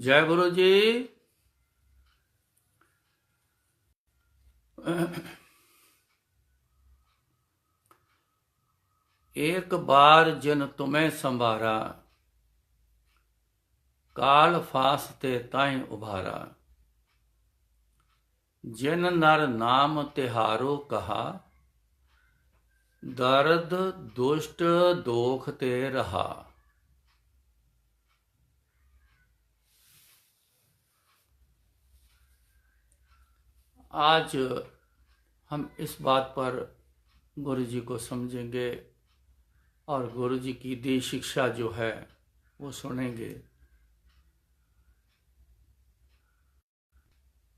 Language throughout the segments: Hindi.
जय गुरु जी। एक बार जिन तुम्हें संभारा, काल फासते ताई उभारा। जिन नर नाम तिहारो कहा, दर्द दुष्ट दोखते रहा। आज हम इस बात पर गुरु जी को समझेंगे और गुरु जी की दी शिक्षा जो है वो सुनेंगे।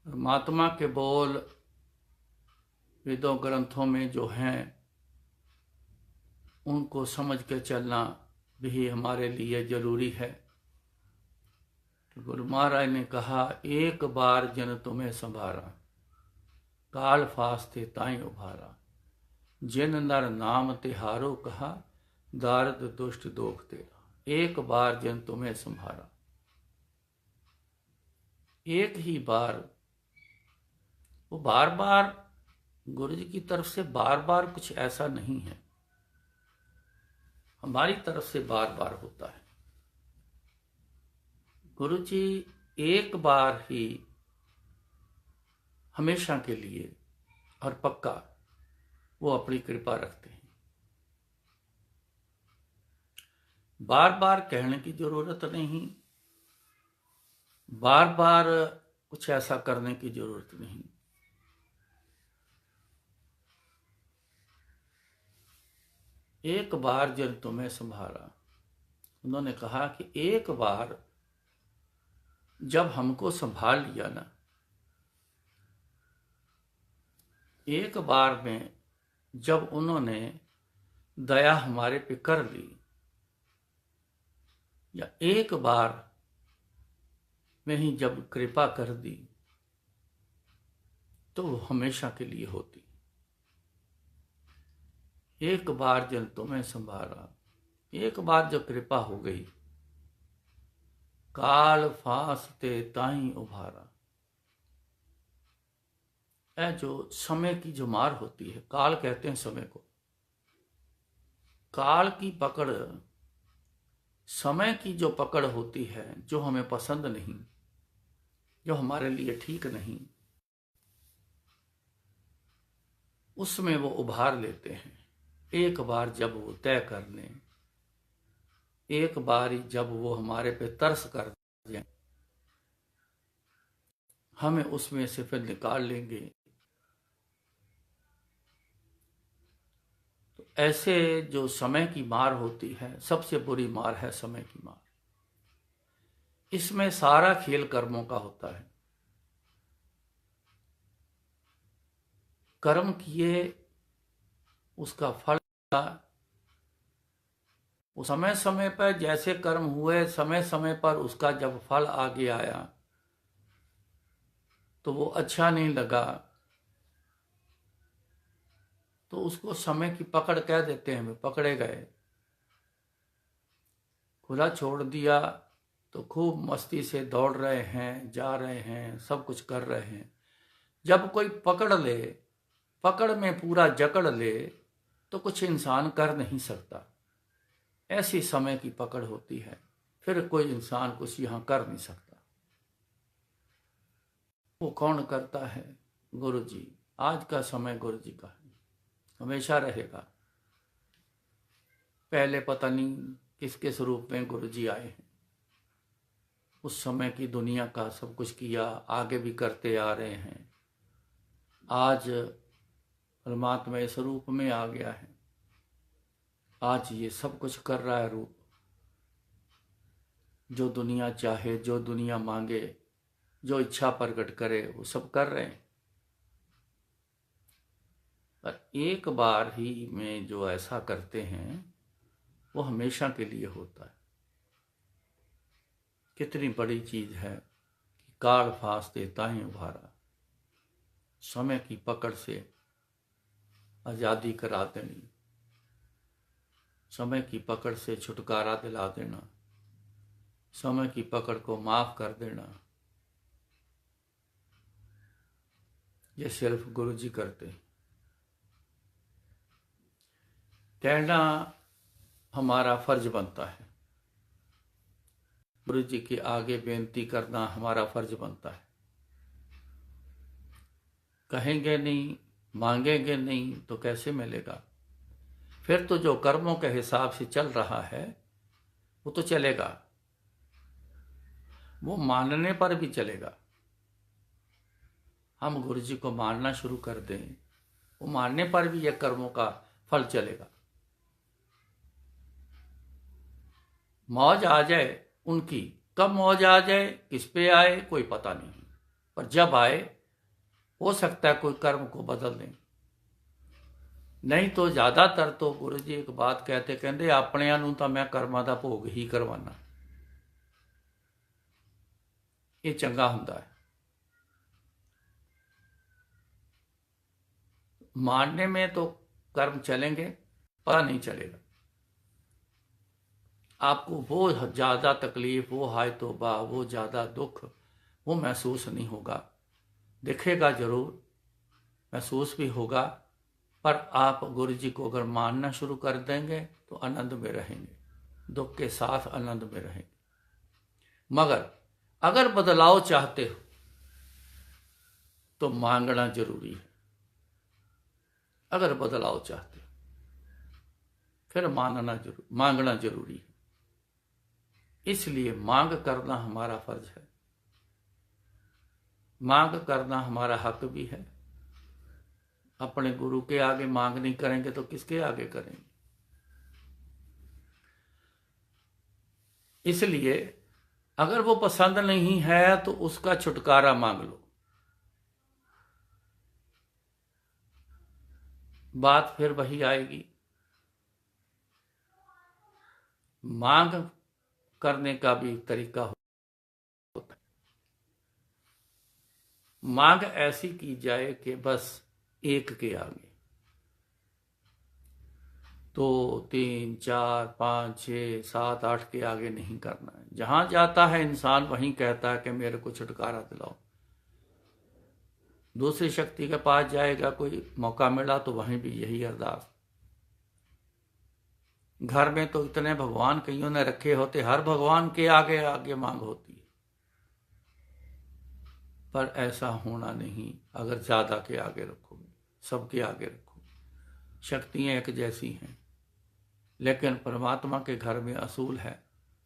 परमात्मा के बोल वेदों ग्रंथों में जो हैं उनको समझ के चलना भी हमारे लिए जरूरी है। तो गुरु महाराज ने कहा, एक बार जिन तुम्हें संभारा, काल फासते ताई उभारा। जिन नर नाम तिहारो कहा, दारद दुष्ट दोख तेरा। एक बार जिन तुम्हें संभारा, एक ही बार। वो बार बार गुरु जी की तरफ से बार बार कुछ ऐसा नहीं है, हमारी तरफ से बार बार होता है। गुरु जी एक बार ही हमेशा के लिए और पक्का वो अपनी कृपा रखते हैं। बार बार कहने की जरूरत नहीं, बार बार कुछ ऐसा करने की जरूरत नहीं। एक बार जब तुम्हें संभारा, उन्होंने कहा कि एक बार जब हमको संभाल लिया ना, एक बार में जब उन्होंने दया हमारे पे कर ली, या एक बार में ही जब कृपा कर दी, तो वो हमेशा के लिए होती। एक बार जब तुम्हें संभारा, एक बार जब कृपा हो गई, काल फासते ताई उभारा। जो समय की जो मार होती है, काल कहते हैं समय को। काल की पकड़, समय की जो पकड़ होती है, जो हमें पसंद नहीं, जो हमारे लिए ठीक नहीं, उसमें वो उभार लेते हैं। एक बार जब वो तय कर लें, एक बार ही जब वो हमारे पे तरस कर जाए, हमें उसमें से फिर निकाल लेंगे। तो ऐसे जो समय की मार होती है, सबसे बुरी मार है समय की मार। इसमें सारा खेल कर्मों का होता है। कर्म किए, उसका फल, वो समय समय पर जैसे कर्म हुए, समय समय पर उसका जब फल आगे आया तो वो अच्छा नहीं लगा, तो उसको समय की पकड़ कह देते हैं। पकड़े गए, खुला छोड़ दिया तो खूब मस्ती से दौड़ रहे हैं, जा रहे हैं, सब कुछ कर रहे हैं। जब कोई पकड़ ले, पकड़ में पूरा जकड़ ले, तो कुछ इंसान कर नहीं सकता। ऐसी समय की पकड़ होती है, फिर कोई इंसान कुछ यहां कर नहीं सकता। वो कौन करता है? गुरु जी। आज का समय गुरु जी का है, हमेशा रहेगा। पहले पता नहीं किसके स्वरूप में गुरु जी आए हैं, उस समय की दुनिया का सब कुछ किया, आगे भी करते आ रहे हैं। आज परमात्मा इस रूप में आ गया है, आज ये सब कुछ कर रहा है रूप। जो दुनिया चाहे, जो दुनिया मांगे, जो इच्छा प्रकट करे, वो सब कर रहे हैं। पर एक बार ही में जो ऐसा करते हैं, वो हमेशा के लिए होता है। कितनी बड़ी चीज है कि काल फासते ताहि उभारा। समय की पकड़ से आजादी करा देनी, समय की पकड़ से छुटकारा दिला देना, समय की पकड़ को माफ कर देना, ये सिर्फ गुरु जी करते हैं। कहना हमारा फर्ज बनता है, गुरु जी के आगे बेनती करना हमारा फर्ज बनता है। कहेंगे नहीं, मांगेंगे नहीं तो कैसे मिलेगा? फिर तो जो कर्मों के हिसाब से चल रहा है वो तो चलेगा, वो मानने पर भी चलेगा। हम गुरु जी को मानना शुरू कर दें, वो मानने पर भी यह कर्मों का फल चलेगा। मौज आ जाए उनकी, कब मौज आ जाए, किस पे आए, कोई पता नहीं, पर जब आए हो सकता है कोई कर्म को बदल दें। नहीं तो ज्यादातर तो गुरु जी एक बात कहते, कहते अपनिਆਂ ਨੂੰ ਤਾਂ मैं कर्मां ਦਾ ਭੋਗ ही करवाना। ये चंगा ਹੁੰਦਾ है। मानने में तो कर्म चलेंगे, पता नहीं चलेगा। आपको वो ज्यादा तकलीफ, वो हाय तौबा, वो ज्यादा दुख वो महसूस नहीं होगा। दिखेगा जरूर, महसूस भी होगा, पर आप गुरु जी को अगर मानना शुरू कर देंगे तो आनंद में रहेंगे, दुख के साथ आनंद में रहेंगे। मगर अगर बदलाव चाहते हो तो मांगना जरूरी है। अगर बदलाव चाहते हो फिर मांगना जरूरी है। इसलिए मांग करना हमारा फर्ज है, मांग करना हमारा हक भी है। अपने गुरु के आगे मांग नहीं करेंगे तो किसके आगे करेंगे? इसलिए अगर वो पसंद नहीं है तो उसका छुटकारा मांग लो। बात फिर वही आएगी, मांग करने का भी तरीका होता है। मांग ऐसी की जाए कि बस एक के आगे, 2 3 4 5 6 7 8 के आगे नहीं करना है। जहां जाता है इंसान वहीं कहता है कि मेरे को छुटकारा दिलाओ। दूसरी शक्ति के पास जाएगा, कोई मौका मिला तो वहीं भी यही अरदास। घर में तो इतने भगवान कईयों ने रखे होते, हर भगवान के आगे आगे मांग होती है, पर ऐसा होना नहीं। अगर ज्यादा के आगे रखोगे, सबके आगे रखोगे। शक्तियां एक जैसी हैं, लेकिन परमात्मा के घर में असूल है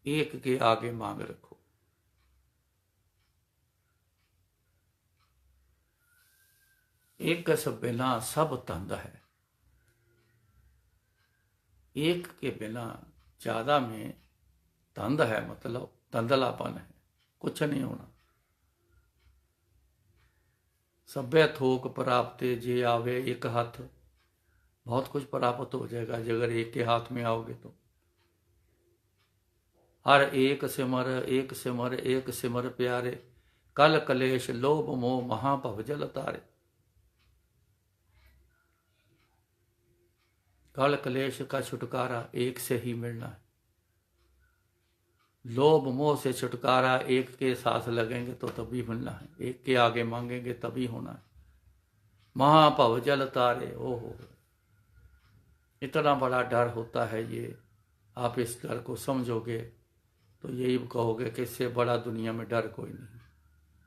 एक के आगे मांग रखो। एक सब बिना सब तंद है। एक के बिना ज्यादा में तंद है, मतलब तंदलापन है, कुछ नहीं होना। सभ्य थोक प्राप्ते जे आवे एक हाथ, बहुत कुछ प्राप्त हो जाएगा अगर एक के हाथ में आओगे तो। हर एक सिमर एक सिमर एक सिमर प्यारे, कल कलेश लोभ मोह महाभव जल तारे। कल कलेश का छुटकारा एक से ही मिलना है। लोभ मोह से छुटकारा एक के साथ लगेंगे तो तभी मिलना है, एक के आगे मांगेंगे तभी होना है। महाभव जल तारे, ओहो, इतना बड़ा डर होता है ये। आप इस डर को समझोगे तो यही कहोगे कि इससे बड़ा दुनिया में डर कोई नहीं।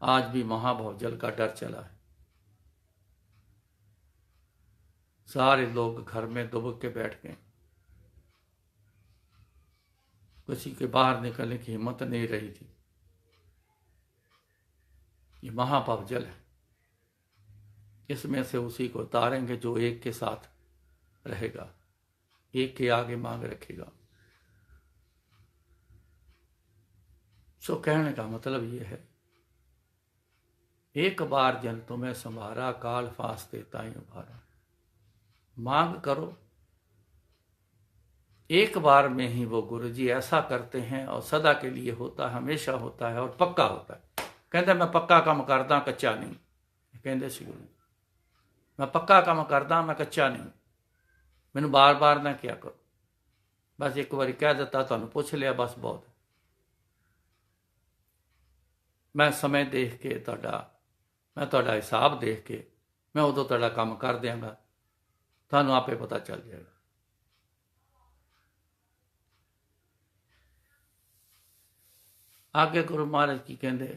आज भी महाभव जल का डर चला है। सारे लोग घर में दुबक के बैठ गए, किसी के बाहर निकलने की हिम्मत नहीं रही थी। ये महाभव जल है, इसमें से उसी को उतारेंगे जो एक के साथ रहेगा, एक के आगे मांग रखेगा। सो कहने का मतलब ये है, एक बार जन तुम्हें संभारा, काल फांस देता ही उभारा। मांग करो, एक बार में ही वो गुरु जी ऐसा करते हैं और सदा के लिए होता है, हमेशा होता है और पक्का होता है। कहते मैं पक्का काम करदा कच्चा नहीं, कहते सी गुरु, मैं पक्का काम करदा, मैं कच्चा नहीं, मैनू बार बार ना क्या करो, बस एक बार कह दिता, तुहानू पुछ लिया, बस बहुत। मैं समय देख के मैं ਤੁਹਾਡਾ ਹਿਸਾਬ ਦੇਖ ਕੇ मैं उदों ਤੁਹਾਡਾ ਕੰਮ कर ਦਿਆਂਗਾ, ਤੁਹਾਨੂੰ आपे पता चल जाएगा। आगे गुरु महाराज की कहते,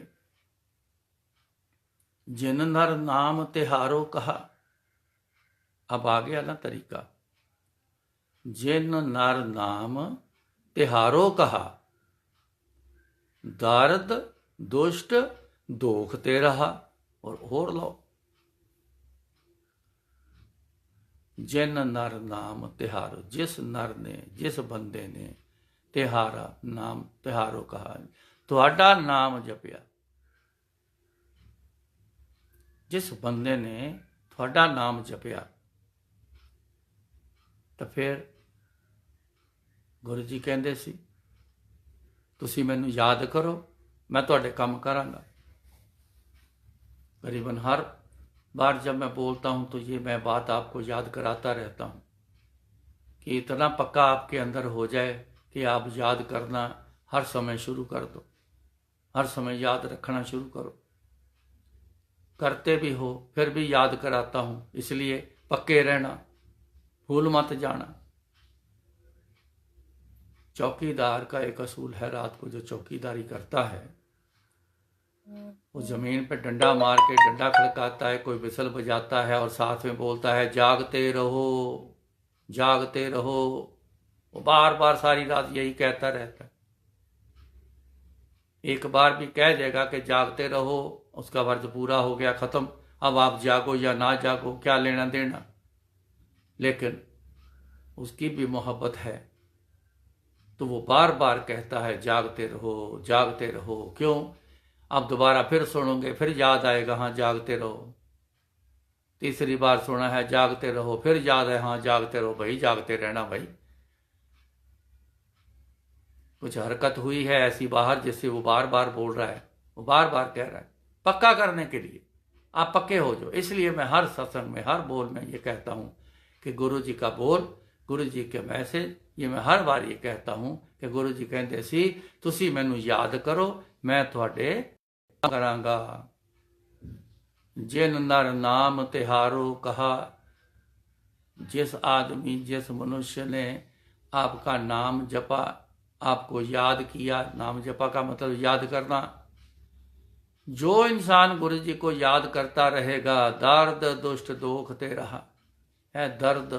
जिन नर नाम तिहारो कहा। अब आ गया ना तरीका, जिन नर नाम तिहारो कहा, दारद दुष्ट दोख ते रहा। और लो, जिन नर नाम तिहारो, जिस नर ने, जिस बंदे ने तिहारा नाम तिहारो कहा, तुहाडा नाम जपिया, जिस बंदे ने तुहाडा नाम जपिया, तो फिर गुरु जी कहते सी, तुसी मैनू याद करो, मैं तुहाडे काम करांगा। करीबन हर बार जब मैं बोलता हूँ तो ये मैं बात आपको याद कराता रहता हूँ कि इतना पक्का आपके अंदर हो जाए कि आप याद करना हर समय शुरू कर दो, हर समय याद रखना शुरू करो। करते भी हो फिर भी याद कराता हूँ, इसलिए पक्के रहना, भूल मत जाना। चौकीदार का एक असूल है, रात को जो चौकीदारी करता है वो जमीन पे डंडा मार के डंडा खड़काता है, कोई विसल बजाता है और साथ में बोलता है जागते रहो, जागते रहो। वो बार बार सारी रात यही कहता रहता है। एक बार भी कह देगा कि जागते रहो, उसका वर्ज पूरा हो गया, खत्म। अब आप जागो या ना जागो, क्या लेना देना। लेकिन उसकी भी मोहब्बत है तो वो बार बार कहता है जागते रहो, जागते रहो। क्यों? अब दोबारा फिर सुनोगे, फिर याद आएगा, हाँ जागते रहो। तीसरी बार सुना है जागते रहो, फिर याद है, हाँ जागते रहो। भाई जागते रहना भाई। कुछ हरकत हुई है ऐसी बाहर जिससे वो बार बार बोल रहा है, वो बार बार कह रहा है। पक्का करने के लिए आप पक्के हो जाओ। इसलिए मैं हर सत्संग में, हर बोल में ये कहता हूँ कि गुरु जी का बोल, गुरु जी के मैसेज, ये मैं हर बार ये कहता हूँ कि गुरु जी कहते सी, तुसी मैनू याद करो, मैं तुहाडे करांगा। जिन नर नाम तिहारो कहा, जिस आदमी, जिस मनुष्य ने आपका नाम जपा, आपको याद किया। नाम जपा का मतलब याद करना। जो इंसान गुरु जी को याद करता रहेगा, दर्द दुष्ट दोखते रहा है। दर्द,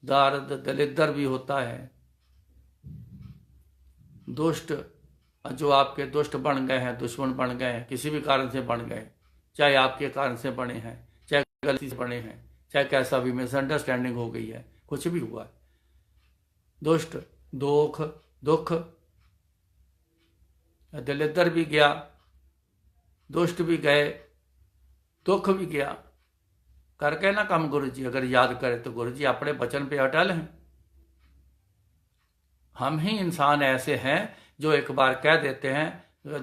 दर्द दलिद्र भी होता है। दुष्ट, जो आपके दुष्ट बन गए हैं, दुश्मन बन गए हैं, किसी भी कारण से बन गए, चाहे आपके कारण से बने हैं, चाहे गलती से बने हैं, चाहे कैसा भी मिसअंडरस्टैंडिंग हो गई है, कुछ भी हुआ है, दुष्ट, दोख, दुख, दलिद्र भी गया, दुष्ट भी गए, दुख भी गया, करके ना काम गुरु जी अगर याद करे तो गुरु जी अपने वचन पे अटल हैं। हम ही इंसान ऐसे हैं जो एक बार कह देते हैं,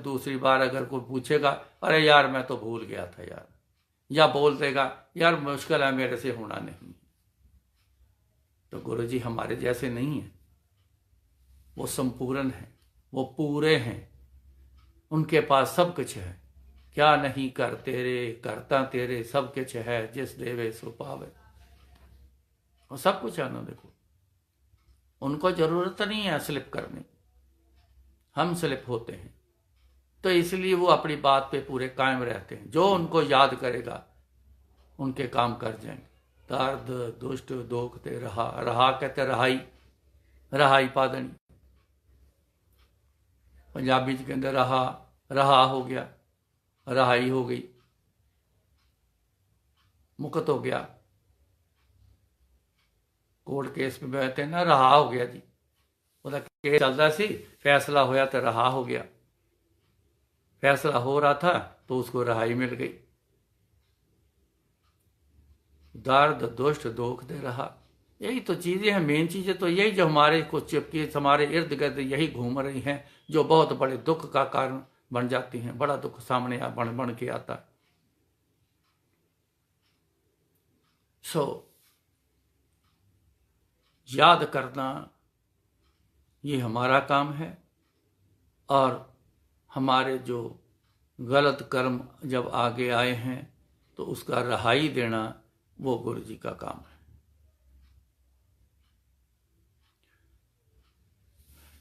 दूसरी बार अगर कोई पूछेगा, अरे यार मैं तो भूल गया था यार, या बोल देगा यार मुश्किल है, मेरे से होना नहीं। तो गुरु जी हमारे जैसे नहीं हैं, वो संपूर्ण हैं, वो पूरे हैं, उनके पास सब कुछ है। क्या नहीं कर तेरे, करता तेरे, सब कुछ है, जिस देवे सो पावे। और सब कुछ है ना। देखो, उनको जरूरत नहीं है स्लिप करने, हम स्लिप होते हैं। तो इसलिए वो अपनी बात पे पूरे कायम रहते हैं। जो उनको याद करेगा उनके काम कर जाएंगे। दर्द दुष्ट दोखते रहा, रहा कहते रहाई, रहाई पादनी, पंजाबी के अंदर रहा, रहा हो गया, रहाई हो गई, मुक्त हो गया। कोर्ट केस में बैठे ना, रहा हो गया जी, ਉਹਦਾ केस चलता सी, फैसला होया तो रहा हो गया। फैसला हो रहा था तो उसको रहाई मिल गई। दर्द दुष्ट दोख दे रहा, यही तो चीजें हैं, मेन चीजें तो यही जो हमारे को चिपकी, हमारे इर्द गिर्द यही घूम रही हैं, जो बहुत बड़े दुख का कारण बन जाती हैं। बड़ा दुख सामने बन बन के आता है। सो याद करना ये हमारा काम है, और हमारे जो गलत कर्म जब आगे आए हैं तो उसका रहाई देना वो गुरु जी का काम है।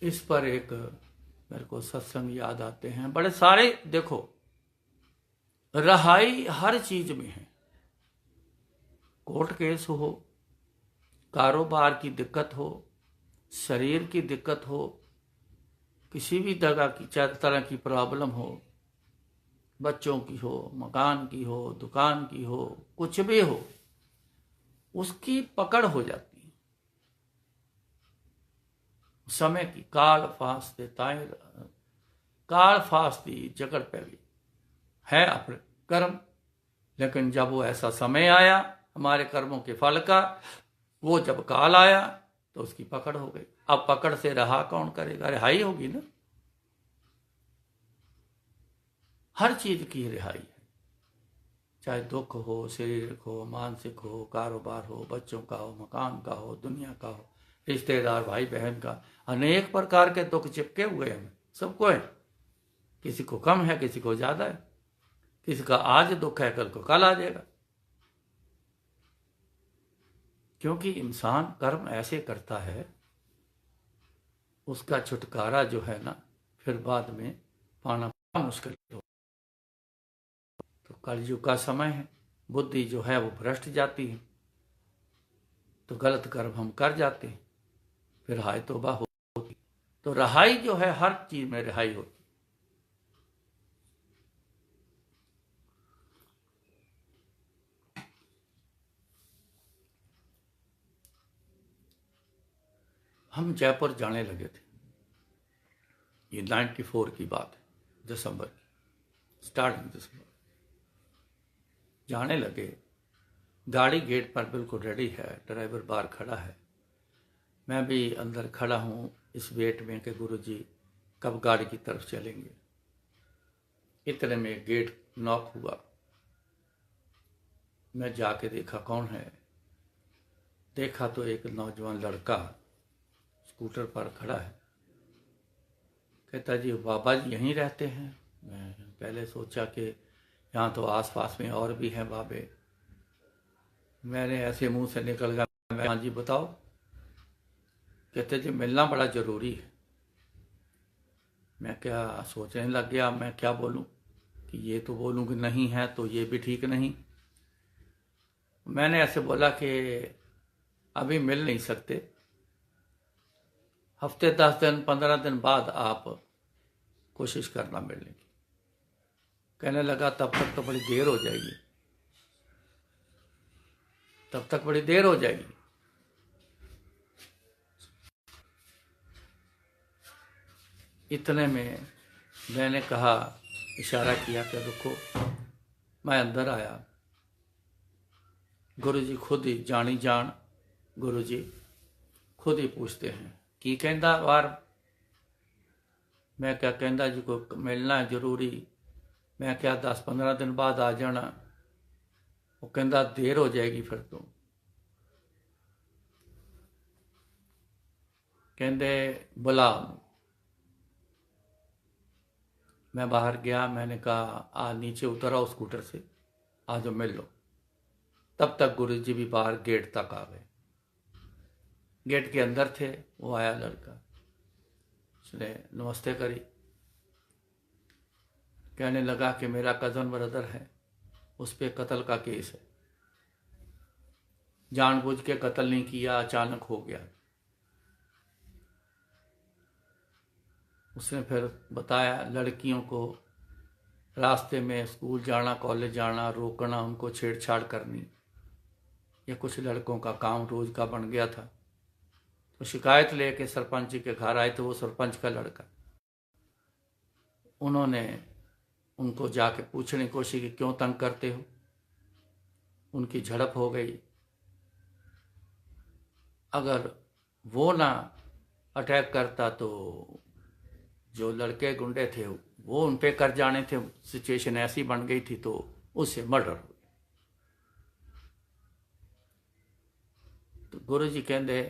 इस पर एक मेरे को सत्संग याद आते हैं, बड़े सारे। देखो, रहाई हर चीज में है। कोर्ट केस हो, कारोबार की दिक्कत हो, शरीर की दिक्कत हो, किसी भी तरह की प्रॉब्लम हो, बच्चों की हो, मकान की हो, दुकान की हो, कुछ भी हो, उसकी पकड़ हो जाती है समय की। काल फास्ते ताए, काल फास्ती जकड़ पे गई है अपने कर्म। लेकिन जब वो ऐसा समय आया हमारे कर्मों के फल का, वो जब काल आया तो उसकी पकड़ हो गई। अब पकड़ से रहा कौन करेगा? रिहाई होगी ना। हर चीज की रिहाई है, चाहे दुख हो, शारीरिक हो, मानसिक हो, कारोबार हो, बच्चों का हो, मकान का हो, दुनिया का हो, रिश्तेदार, भाई बहन का। अनेक प्रकार के दुख चिपके हुए हैं, सबको है। किसी को कम है, किसी को ज्यादा है, किसी का आज दुख है, कल को कल आ जाएगा। क्योंकि इंसान कर्म ऐसे करता है, उसका छुटकारा जो है ना, फिर बाद में पाना मुश्किल हो। तो कलयुग का समय है, बुद्धि जो है वो भ्रष्ट जाती है, तो गलत कर्म हम कर जाते हैं, फिर हाय तौबा होती। तो रहाई जो है, हर चीज में रिहाई होती। हम जयपुर जाने लगे थे, ये 94 की बात है, दिसंबर की, स्टार्टिंग दिसंबर। जाने लगे, गाड़ी गेट पर बिल्कुल रेडी है, ड्राइवर बाहर खड़ा है, मैं भी अंदर खड़ा हूँ इस वेट में कि गुरुजी कब गाड़ी की तरफ चलेंगे। इतने में गेट नॉक हुआ, मैं जाके देखा कौन है। देखा तो एक नौजवान लड़का स्कूटर पर खड़ा है। कहता जी बाबा जी यहीं रहते हैं? मैं पहले सोचा कि यहाँ तो आसपास में और भी हैं बाबे। मैंने ऐसे मुंह से निकल गया, हाँ जी बताओ। कहते जी मिलना बड़ा जरूरी है। मैं क्या सोचने लग गया, मैं क्या बोलूं, कि ये तो बोलूं कि नहीं है तो ये भी ठीक नहीं। मैंने ऐसे बोला कि अभी मिल नहीं सकते, हफ्ते 10 दिन 15 दिन बाद आप कोशिश करना मिलने की। कहने लगा तब तक तो बड़ी देर हो जाएगी, तब तक बड़ी देर हो जाएगी। इतने में मैंने कहा, इशारा किया कि रुको। मैं अंदर आया। गुरुजी खुद ही जानी जान, गुरुजी खुद ही पूछते हैं की कहंदा वार। मैं क्या कहंदा जी को मिलना है जरूरी। मैं क्या 10-15 दिन बाद आ जाना। वो कहंदा देर हो जाएगी फिर तो। कहंदे बुला। मैं बाहर गया, मैंने कहा आ नीचे उतर आओ स्कूटर से, आ जाओ मिल लो। तब तक गुरुजी भी बाहर गेट तक आ गए। गेट के अंदर थे, वो आया लड़का, उसने नमस्ते करी। कहने लगा कि मेरा कजन ब्रदर है, उस पर कत्ल का केस है, जानबूझ के कत्ल नहीं किया, अचानक हो गया। उसने फिर बताया लड़कियों को रास्ते में स्कूल जाना, कॉलेज जाना, रोकना, उनको छेड़छाड़ करनी, ये कुछ लड़कों का काम रोज का बन गया था। तो शिकायत लेके सरपंच जी के घर आए, तो वो सरपंच का लड़का। उन्होंने उनको जाके पूछने की कोशिश की क्यों तंग करते हो। उनकी झड़प हो गई। अगर वो ना अटैक करता तो जो लड़के गुंडे थे वो उन पे कर जाने थे। सिचुएशन ऐसी बन गई थी तो उससे मर्डर हो गया। तो गुरु जी कहते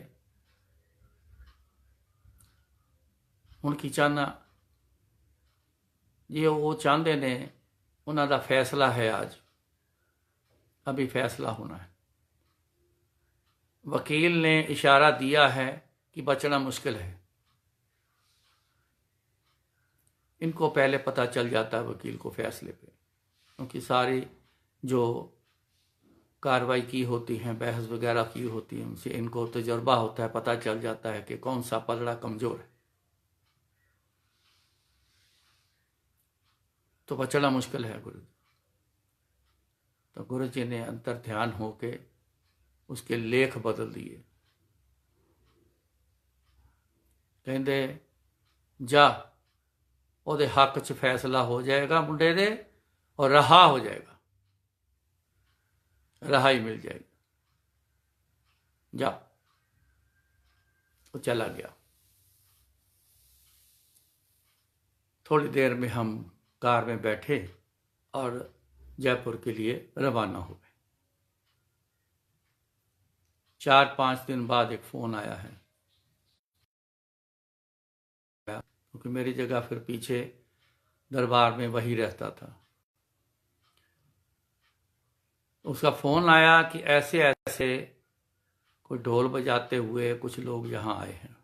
हुण की चाहना ये वो चाहते ने, उन्होंने फैसला है, आज अभी फैसला होना है। वकील ने इशारा दिया है कि बचना मुश्किल है। इनको पहले पता चल जाता है वकील को फैसले पे, क्योंकि सारी जो कार्रवाई की होती है, बहस वगैरह की होती है, उनसे इनको तजुर्बा होता है, पता चल जाता है कि कौन सा पलड़ा कमजोर है। तो बचना मुश्किल है गुरु जी। तो गुरु जी ने अंतर ध्यान होके उसके लेख बदल दिए। कहते जा ਉਹਦੇ हक च फैसला हो जाएगा मुंडे दे, और रहा हो जाएगा, रहाई मिल जाएगी, जा। वो चला गया। थोड़ी देर में हम कार में बैठे और जयपुर के लिए रवाना हो गए। 4-5 दिन बाद एक फ़ोन आया है, क्योंकि मेरी जगह फिर पीछे दरबार में वही रहता था। उसका फ़ोन आया कि ऐसे ऐसे कोई ढोल बजाते हुए कुछ लोग यहाँ आए हैं।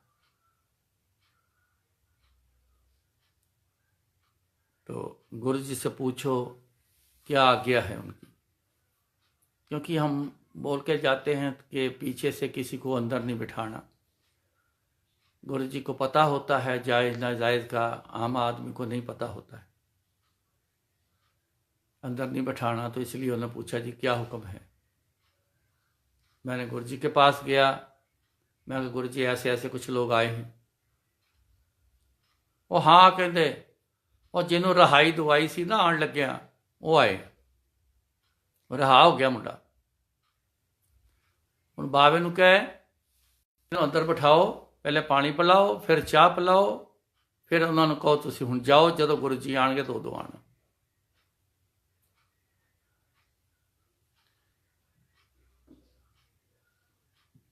तो गुरु जी से पूछो क्या आज्ञा है उनकी, क्योंकि हम बोल के जाते हैं कि पीछे से किसी को अंदर नहीं बिठाना। गुरु जी को पता होता है जायज़ नाजायज़ का, आम आदमी को नहीं पता होता है। अंदर नहीं बैठाना, तो इसलिए उन्होंने पूछा जी क्या हुक्म है। मैंने गुरु जी के पास गया, मैं कहा गुरु जी ऐसे ऐसे कुछ लोग आए हैं। वो हाँ कहते, और जिन्हों रहाई दवाई सी ना आन लग्या वो आए, रहा हो गया मुंडा। हुण बावे नूं कहे अंदर बिठाओ, पहले पानी पिलाओ, फिर चाह पिलाओ, फिर उन्होंने कहो तुसीं हुण जाओ, जदों गुरु जी आणगे तो उदों आना।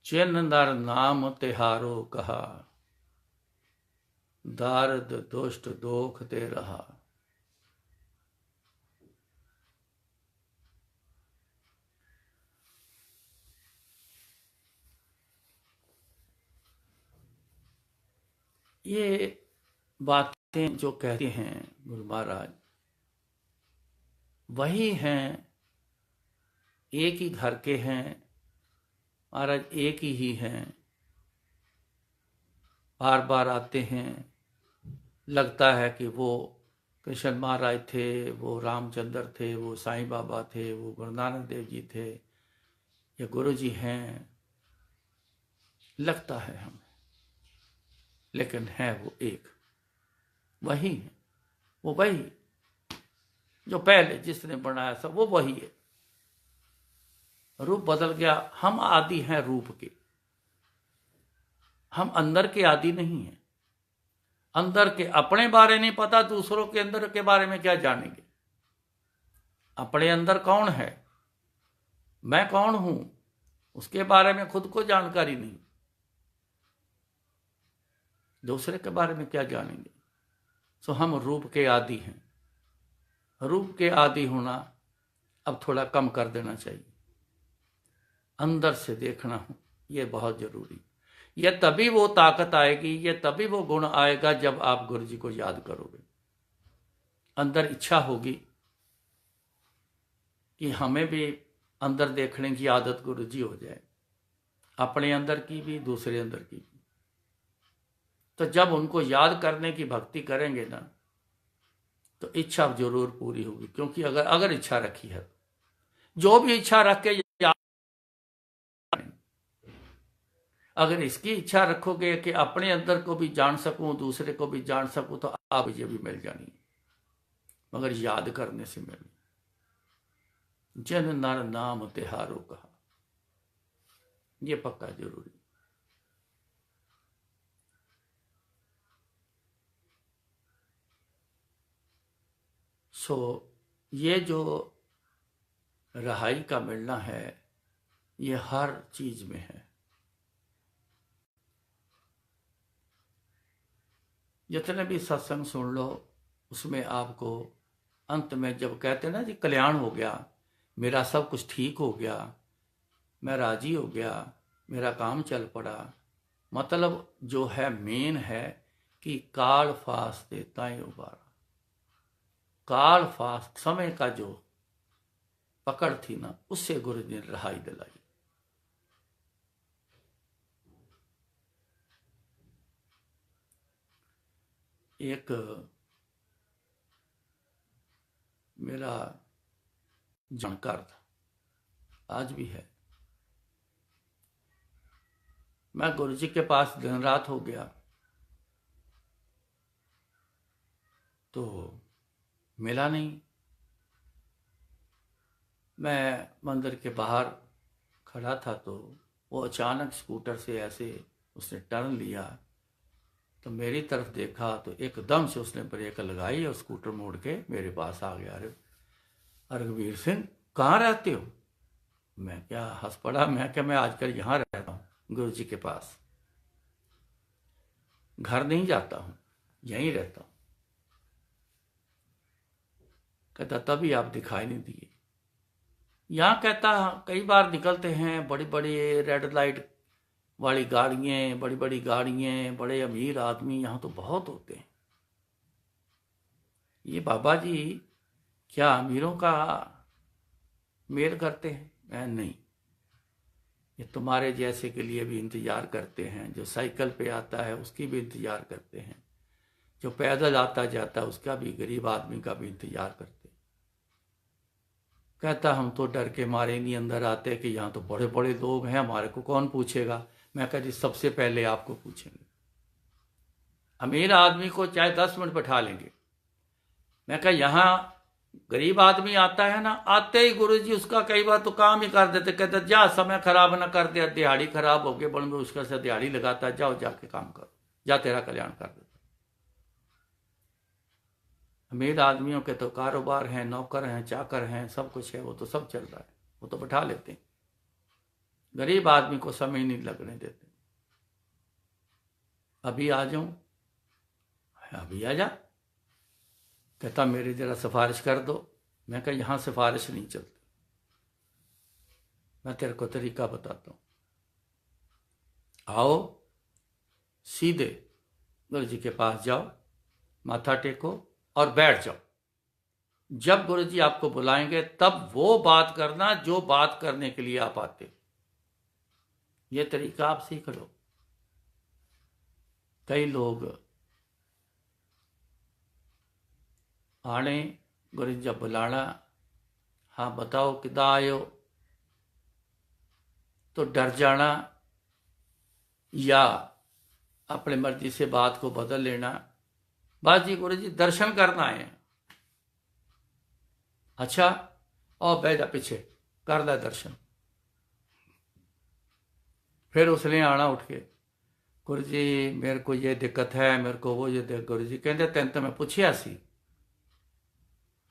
जिन नर नाम तिहारो कहा, दारद दुष्ट दोख ते रहा। ये बातें जो कहते हैं गुरु महाराज, वही हैं, एक ही घर के हैं महाराज, एक ही हैं, बार बार आते हैं। लगता है कि वो कृष्ण महाराज थे, वो रामचंद्र थे, वो साईं बाबा थे, वो गुरु नानक देव जी थे, ये गुरु जी हैं, लगता है हमें, लेकिन है वो एक, वही है, वो वही जो पहले जिसने बनाया था वो वही है। रूप बदल गया, हम आदि हैं रूप के, हम अंदर के आदि नहीं हैं। अंदर के अपने बारे नहीं पता, दूसरों के अंदर के बारे में क्या जानेंगे। अपने अंदर कौन है, मैं कौन हूं, उसके बारे में खुद को जानकारी नहीं, दूसरे के बारे में क्या जानेंगे। सो हम रूप के आदि हैं। रूप के आदि होना अब थोड़ा कम कर देना चाहिए, अंदर से देखना हो, यह बहुत जरूरी। यह तभी वो ताकत आएगी, यह तभी वो गुण आएगा जब आप गुरु जी को याद करोगे। अंदर इच्छा होगी कि हमें भी अंदर देखने की आदत गुरु जी हो जाए, अपने अंदर की भी, दूसरे अंदर की भी। तो जब उनको याद करने की भक्ति करेंगे ना, तो इच्छा जरूर पूरी होगी। क्योंकि अगर इच्छा रखी है, जो भी इच्छा रख के याद, अगर इसकी इच्छा रखोगे कि अपने अंदर को भी जान सकूं, दूसरे को भी जान सकूं, तो आप ये भी मिल जानी, मगर याद करने से मिली। जन नर नाम तिहारो कहा, ये पक्का जरूरी। सो ये जो रहाई का मिलना है, ये हर चीज में है। जितने भी सत्संग सुन लो, उसमें आपको अंत में जब कहते हैं ना जी कल्याण हो गया, मेरा सब कुछ ठीक हो गया, मैं राजी हो गया, मेरा काम चल पड़ा, मतलब जो है मेन है कि काल फास्ते ताई उबारा। काल फास्ट समय का जो पकड़ थी ना, उससे गुरु जी ने रहाई दिलाई। एक मेरा जानकार था, आज भी है, मैं गुरु जी के पास दिन रात हो गया तो मिला नहीं। मैं मंदिर के बाहर खड़ा था तो वो अचानक स्कूटर से ऐसे उसने टर्न लिया, तो मेरी तरफ देखा तो एकदम से उसने ब्रेक लगाई और स्कूटर मोड़ के मेरे पास आ गया। अरे रघुवीर सिंह, कहाँ रहते हो? मैं क्या हंस पड़ा, मैं क्या मैं आजकल यहाँ रहता हूँ गुरु जी के पास, घर नहीं जाता हूँ, यहीं रहता हूँ। कहता तभी आप दिखाई नहीं दिए। यहाँ कहता कई बार निकलते हैं, बड़ी बड़ी रेड लाइट वाली गाड़ियाँ, बड़ी बड़ी गाड़ियाँ, बड़े अमीर आदमी यहाँ तो बहुत होते हैं। ये बाबा जी क्या अमीरों का मेल करते हैं? मैं नहीं, ये तुम्हारे जैसे के लिए भी इंतजार करते हैं, जो साइकिल पे आता है उसकी भी इंतजार करते हैं, जो पैदल आता जाता है उसका भी, गरीब आदमी का भी इंतजार करते हैं। कहता हम तो डर के मारे नहीं अंदर आते कि यहाँ तो बड़े बड़े लोग हैं, हमारे को कौन पूछेगा। मैं कह जी सबसे पहले आपको पूछेंगे, अमीर आदमी को चाहे 10 मिनट बैठा लेंगे। मैं कहा यहाँ गरीब आदमी आता है ना, आते ही गुरुजी उसका कई बार तो काम ही कर देते, कहते जा समय खराब ना कर दिया, दिहाड़ी खराब हो गई, बड़ में उसका से दिहाड़ी लगाता, जाओ जाके काम करो, जा तेरा कल्याण कर देता। अमीर आदमियों के तो कारोबार हैं, नौकर हैं, चाकर हैं, सब कुछ है, वो तो सब चल रहा है, वो तो बैठा लेते हैं। गरीब आदमी को समय नहीं लगने देते। अभी आ जाऊं? अभी आ जा। कहता मेरी जरा सिफारिश कर दो। मैं कहा यहाँ सिफारिश नहीं चलती, मैं तेरे को तरीका बताता हूँ। आओ सीधे गुरु जी के पास जाओ, माथा टेको और बैठ जाओ। जब गुरु जी आपको बुलाएंगे तब वो बात करना जो बात करने के लिए आप आते। ये तरीका आप सीख लो। कई लोग आने गुरु जी जब बुलाना, हाँ बताओ किदा आयो, तो डर जाना या अपने मर्जी से बात को बदल लेना। बस जी गुरु जी दर्शन करना है। अच्छा और बैठ जा पीछे, कर ले दर्शन। फिर उसने आना उठ के, गुरु जी मेरे को ये दिक्कत है, मेरे को वो ये दिक्कत। गुरु जी कहते तेन तो मैं पूछिया सी,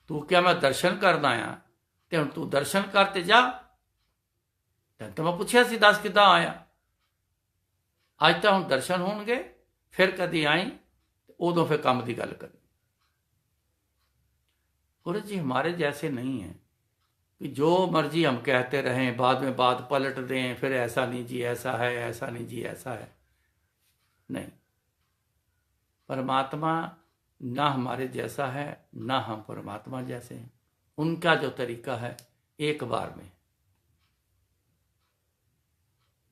तू क्या मैं दर्शन करना आया, ते हुण तू दर्शन करते जा। तेन तो मैं पूछिया सी दस किदा आया। अज तो हुण दर्शन होणगे, फिर कदी आई उदों फिर काम की गल करी। गुरु जी हमारे जैसे नहीं है कि जो मर्जी हम कहते रहें, बाद में बात पलट दें, फिर ऐसा नहीं जी ऐसा है, ऐसा नहीं जी ऐसा है। नहीं, परमात्मा ना हमारे जैसा है, ना हम परमात्मा जैसे हैं। उनका जो तरीका है एक बार में,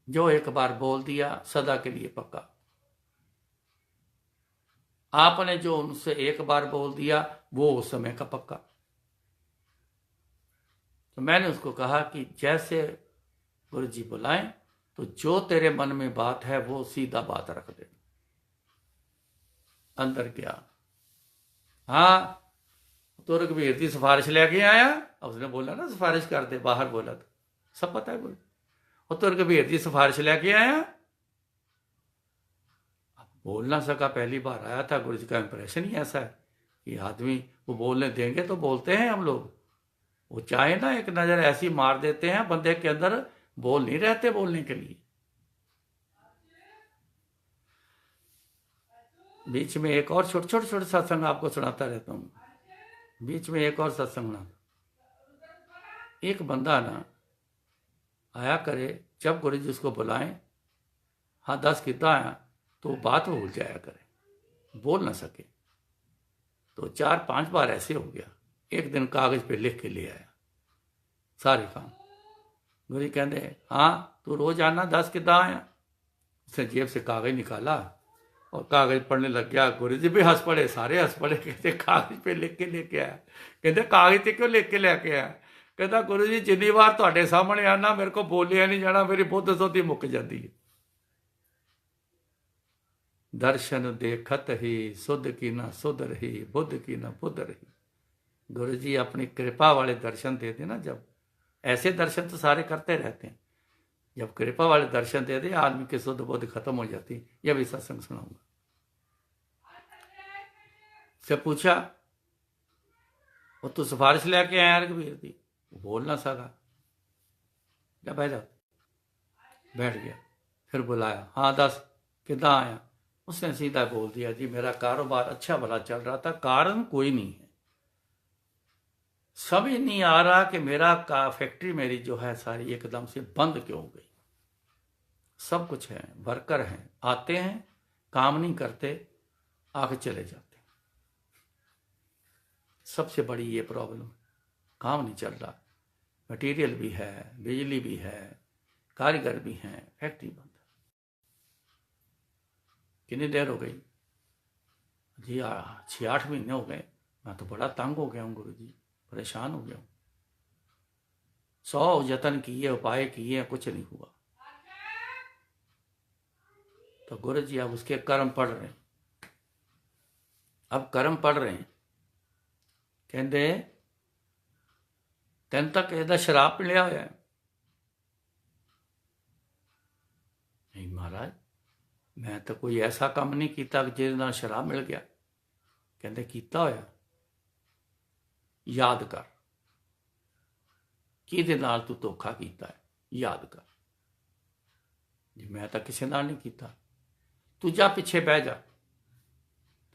जो एक बार बोल दिया सदा के लिए पक्का। आपने जो उनसे एक बार बोल दिया वो उस समय का पक्का। तो मैंने उसको कहा कि जैसे गुरु जी बुलाएं तो जो तेरे मन में बात है वो सीधा बात रख दे। अंदर गया, हाँ तो रघुवीर की सिफारिश लेके आया। उसने बोला ना सिफारिश कर दे, बाहर बोला तो सब पता है। वो तो रघुवीर की सिफारिश लेके आया। बोल ना सका, पहली बार आया था। गुरु जी का इंप्रेशन ही ऐसा है कि आदमी वो बोलने देंगे तो बोलते हैं हम लोग। वो चाहे ना एक नज़र ऐसी मार देते हैं, बंदे के अंदर बोल नहीं रहते बोलने के लिए। बीच में एक और छोटे छोटे छोटे सत्संग आपको सुनाता रहता हूँ। बीच में एक और सत्संग ना, एक बंदा ना आया करे, जब गुरु जी उसको बुलाएं, हाँ 10 कितना आया, तो बात भूल जाया करे, बोल ना सके। तो 4-5 बार ऐसे हो गया। एक दिन कागज पे लिख के ले आया सारे काम। गुरु जी कहते हाँ तू रोज आना 10 कितना आया। उसने जेब से कागज निकाला और कागज पढ़ने लग गया। गुरु जी भी हंस पड़े, सारे हंस पड़े। कहते कागज पे लिख के लेके आया। कहते कागज पे क्यों लिख के लेके आया। कहता गुरु जी जिन्नी बार ਤੁਹਾਡੇ सामने आना मेरे को बोलिया नहीं जाना, मेरी बुद्ध सुधी मुक जाती है। दर्शन देखत ही सुध की ना सुध रही, बुद्ध की ना बुद्ध रही। गुरु जी अपनी कृपा वाले दर्शन देते ना, जब ऐसे दर्शन तो सारे करते रहते हैं, जब कृपा वाले दर्शन दे दे आदमी की शुद्ध बुद्ध खत्म हो जाती। यह भी सत्संग सुनाऊंगा। से पूछा वो तू सिफारिश लेके आया रघुवीर दी, बोल ना सका। क्या बैठ जा, बैठ गया। फिर बुलाया, हाँ 10 कितना आया। उसने सीधा बोल दिया जी मेरा कारोबार अच्छा भला चल रहा था, कारण कोई नहीं है, समझ नहीं आ रहा कि मेरा फैक्ट्री मेरी जो है सारी एकदम से बंद क्यों हो गई। सब कुछ है, वर्कर हैं, आते हैं, काम नहीं करते, आके चले जाते हैं। सबसे बड़ी ये प्रॉब्लम, काम नहीं चल रहा, मटेरियल भी है, बिजली भी है, कारीगर भी हैं, फैक्ट्री बंद। कितनी देर हो गई जी? 6-8 महीने हो गए। मैं तो बड़ा तंग हो गया हूँ गुरु जी, परेशान हो गया हूँ। 100 यत्न किए, उपाय किए, कुछ नहीं हुआ। तो गुरु जी अब उसके कर्म पढ़ रहे हैं। अब कर्म पढ़ रहे हैं। कहते तेन तक ਇਹਦਾ शराब पिलिया होया है। नहीं महाराज मैं तो कोई ऐसा काम नहीं किया जिहदे नाल शराब मिल गया। कहते कीता होया, याद कर किहदे नाल तू धोखा कीता है, याद कर। जी मैं तो किसी नाल नहीं कीता। तू जा पिछे बह जा,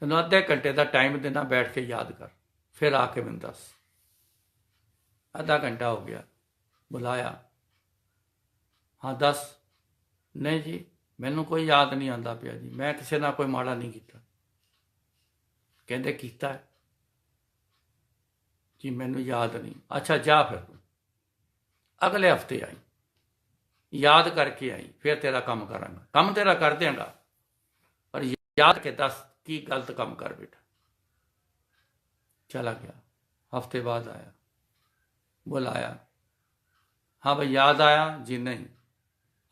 तेन अद्धे घंटे का टाइम देना, बैठ के याद कर, फिर आके मैनूं दस। आधा घंटा हो गया, बुलाया, हाँ 10। नहीं जी मैनू कोई याद नहीं आता पिया जी, मैं किसी नाल कोई माड़ा नहीं किया। कहते कीता है जी, मैनू याद नहीं। अच्छा जा फिर तू अगले हफ्ते आई, याद करके आई, फिर तेरा काम करांगा। काम तेरा कर देंगा पर याद के दस की गलत काम कर बेटा। चला गया। हफ्ते बाद आया, बुलाया, हाँ भाई याद आया जी? नहीं।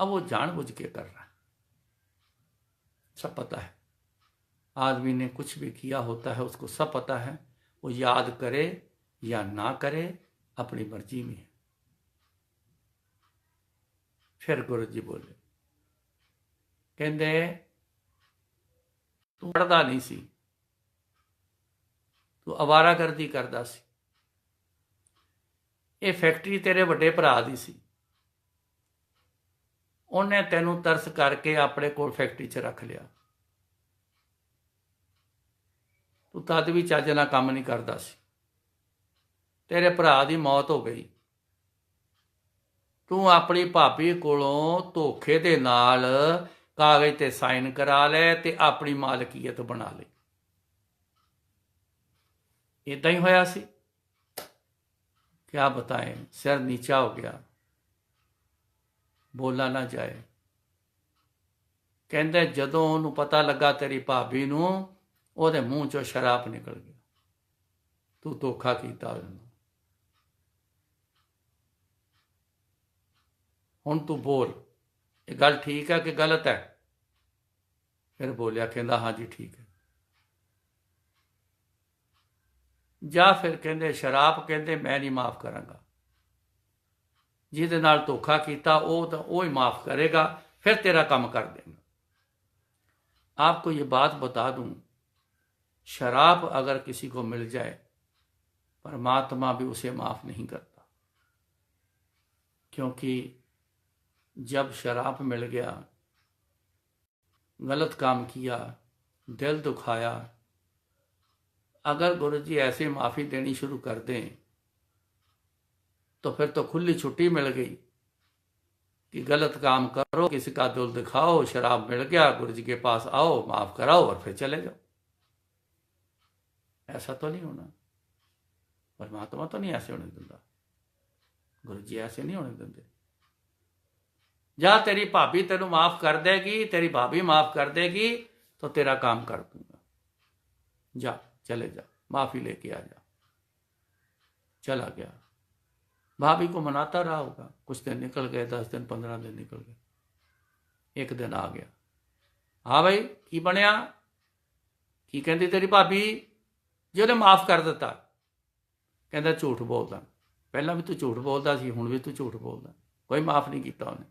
अब वो जानबूझ के कर रहा है, सब पता है। आदमी ने कुछ भी किया होता है उसको सब पता है, वो याद करे या ना करे अपनी मर्जी में है। फिर गुरु जी बोले, कहते तू पढ़दा नहीं सी, तू आवारागर्दी करदा सी। ये फैक्ट्री तेरे वड्डे भरा दी सी, उन्हें तैनू तरस करके अपने कोल फैक्ट्री च रख लिया। तू तद भी चज नाल काम नहीं करदा सी, तेरे भरा दी मौत हो गई। तू अपनी भाभी कोलों धोखे दे नाल कागज ते साइन करा ले ते अपनी मालकीयत बना ले। इदां ही होया सी। क्या बताएं, सिर नीचा हो गया, बोला ना जाए। कहते जदों उन्होंने पता लगा तेरी भाभी नूं, ਉਹਦੇ मूँह चो शराब निकल गया, तू धोखा कीता। हुण तू बोल ये गल ठीक है कि गलत है? फिर बोलिया, कहता हाँ जी ठीक है। जा फिर कहते शराब कहते मैं नहीं माफ़ करांगा, जिहदे नाल धोखा कीता वो ही माफ़ करेगा, फिर तेरा काम कर देंगे। आपको ये बात बता दूं, शराब अगर किसी को मिल जाए परमात्मा भी उसे माफ़ नहीं करता, क्योंकि जब शराब मिल गया, गलत काम किया, दिल दुखाया, अगर गुरु जी ऐसे माफ़ी देनी शुरू कर दें तो फिर तो खुली छुट्टी मिल गई कि गलत काम करो, किसी का दिल दिखाओ, शराब मिल गया, गुरु जी के पास आओ, माफ़ कराओ और फिर चले जाओ। ऐसा तो नहीं होना, परमात्मा तो नहीं ऐसे होने देता, गुरु जी ऐसे नहीं होने देते। जा तेरी भाभी तेनू माफ कर देगी, तेरी भाभी माफ कर देगी तो तेरा काम कर दूंगा, जा चले जा, माफी लेके आ जा। चला गया, भाभी को मनाता रहा होगा, कुछ दिन निकल गए, 10 दिन 15 दिन निकल गए। एक दिन आ गया, हाँ भाई की बनया, की कहती तेरी भाभी जी उन्हें माफ कर दिता। कहता झूठ बोलदा, पहला भी तू झूठ बोलदा सी, हुण भी तू झूठ बोलदा, कोई माफ नहीं किया उन्हें,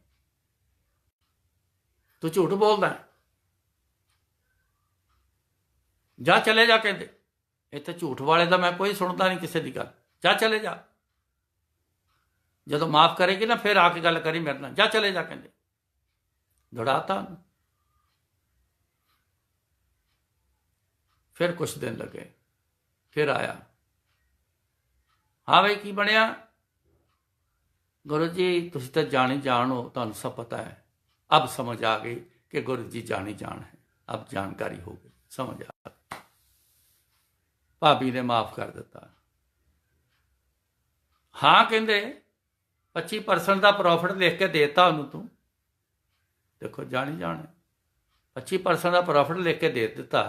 तू झूठ बोलदा, जा चले जा। कहते इत्थे झूठ वाले दा मैं कोई सुनता नहीं किसी की गल, जा चले जा, जो माफ करेगी ना फिर आके गल करी मेरे नाल, जा चले जा। कहते दौड़ाता। फिर कुछ दिन लगे, फिर आया, हाँ भाई की बनया, गुरु जी तुसीं तो जानी जान हो, तुहानूं सब पता है, अब समझ आ गई कि गुरु जी जानी जान है, अब जानकारी हो गई, समझ आ गई। भाभी ने माफ कर दिता। हाँ कहते 25% का प्रॉफिट लिख के देता उन्होंने, तू देखो जानी जान है, 25% का प्रॉफिट लिख के दे दिता,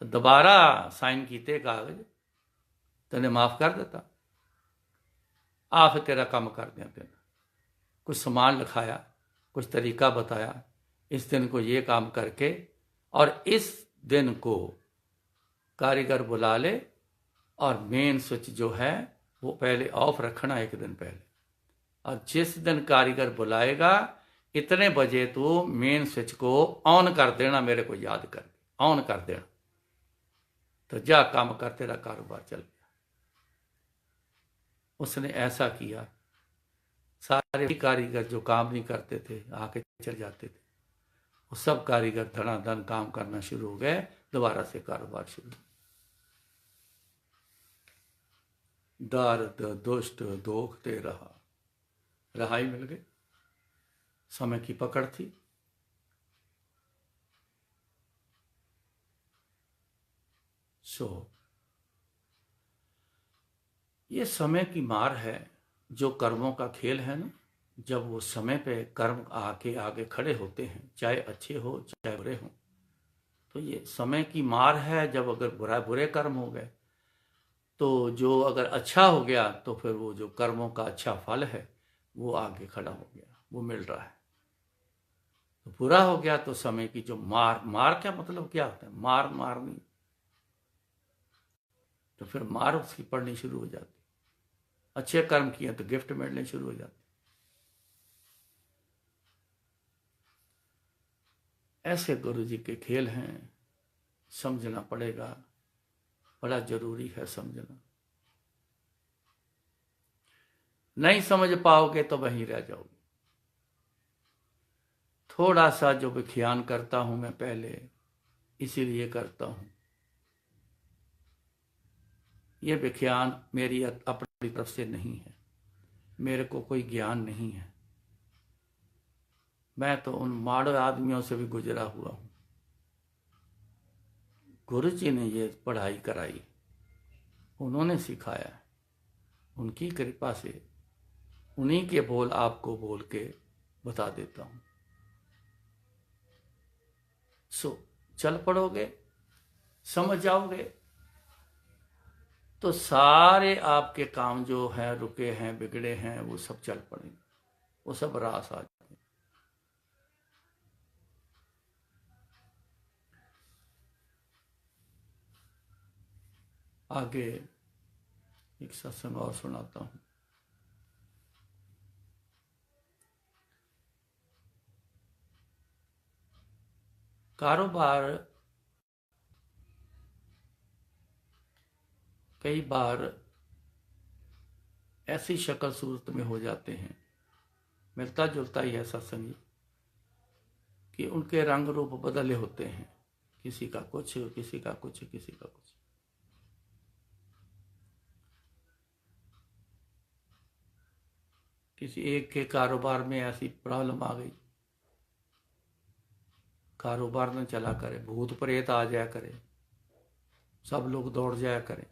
तो दोबारा साइन किए कागज, तेने माफ कर दिता, आ फिर तेरा काम कर दिया, तेना कुछ सामान लिखाया, कुछ तरीका बताया, इस दिन को ये काम करके और इस दिन को कारीगर बुला ले और मेन स्विच जो है वो पहले ऑफ रखना एक दिन पहले, और जिस दिन कारीगर बुलाएगा इतने बजे तो मेन स्विच को ऑन कर देना, मेरे को याद करके ऑन कर देना, तो जा काम कर, तेरा कारोबार चल गया। उसने ऐसा किया, सारे कारीगर जो काम नहीं करते थे आके चल जाते थे, वो सब कारीगर धनाधन काम करना शुरू हो गए, दोबारा से कारोबार शुरू। दर्द दुष्ट दोखते रहा, रहाई मिल गई, समय की पकड़ थी। ये समय की मार है, जो कर्मों का खेल है ना, जब वो समय पे कर्म आके आगे खड़े होते हैं, चाहे अच्छे हो चाहे बुरे हो, तो ये समय की मार है। जब अगर बुरे कर्म हो गए तो जो अगर अच्छा हो गया तो फिर वो जो कर्मों का अच्छा फल है वो आगे खड़ा हो गया, वो मिल रहा है। तो बुरा हो गया तो समय की जो मार क्या मतलब क्या होता है, मारनी, तो फिर मार उसकी पड़नी शुरू हो जाती। अच्छे कर्म किए तो गिफ्ट मिलने शुरू हो जाते। ऐसे गुरु जी के खेल हैं, समझना पड़ेगा, बड़ा जरूरी है समझना। नहीं समझ पाओगे तो वहीं रह जाओगे। थोड़ा सा जो व्याख्यान करता हूं मैं पहले इसीलिए करता हूं, ये व्याख्यान मेरी अपनी तरफ से नहीं है, मेरे को कोई ज्ञान नहीं है, मैं तो उन माड़े आदमियों से भी गुजरा हुआ हूं। गुरु जी ने ये पढ़ाई कराई, उन्होंने सिखाया, उनकी कृपा से उन्हीं के बोल आपको बोल के बता देता हूं। चल पड़ोगे, समझ जाओगे तो सारे आपके काम जो हैं रुके हैं बिगड़े हैं वो सब चल पड़ेंगे, वो सब रास आ जाएंगे। आगे एक सत्संग और सुनाता हूं। कारोबार कई बार ऐसी शक्ल सूरत में हो जाते हैं, मिलता जुलता ही है सत्संगी, कि उनके रंग रूप बदले होते हैं किसी का कुछ, किसी का कुछ, किसी का कुछ। किसी एक के कारोबार में ऐसी प्रॉब्लम आ गई, कारोबार न चला करे, भूत प्रेत आ जाया करे, सब लोग दौड़ जाया करें।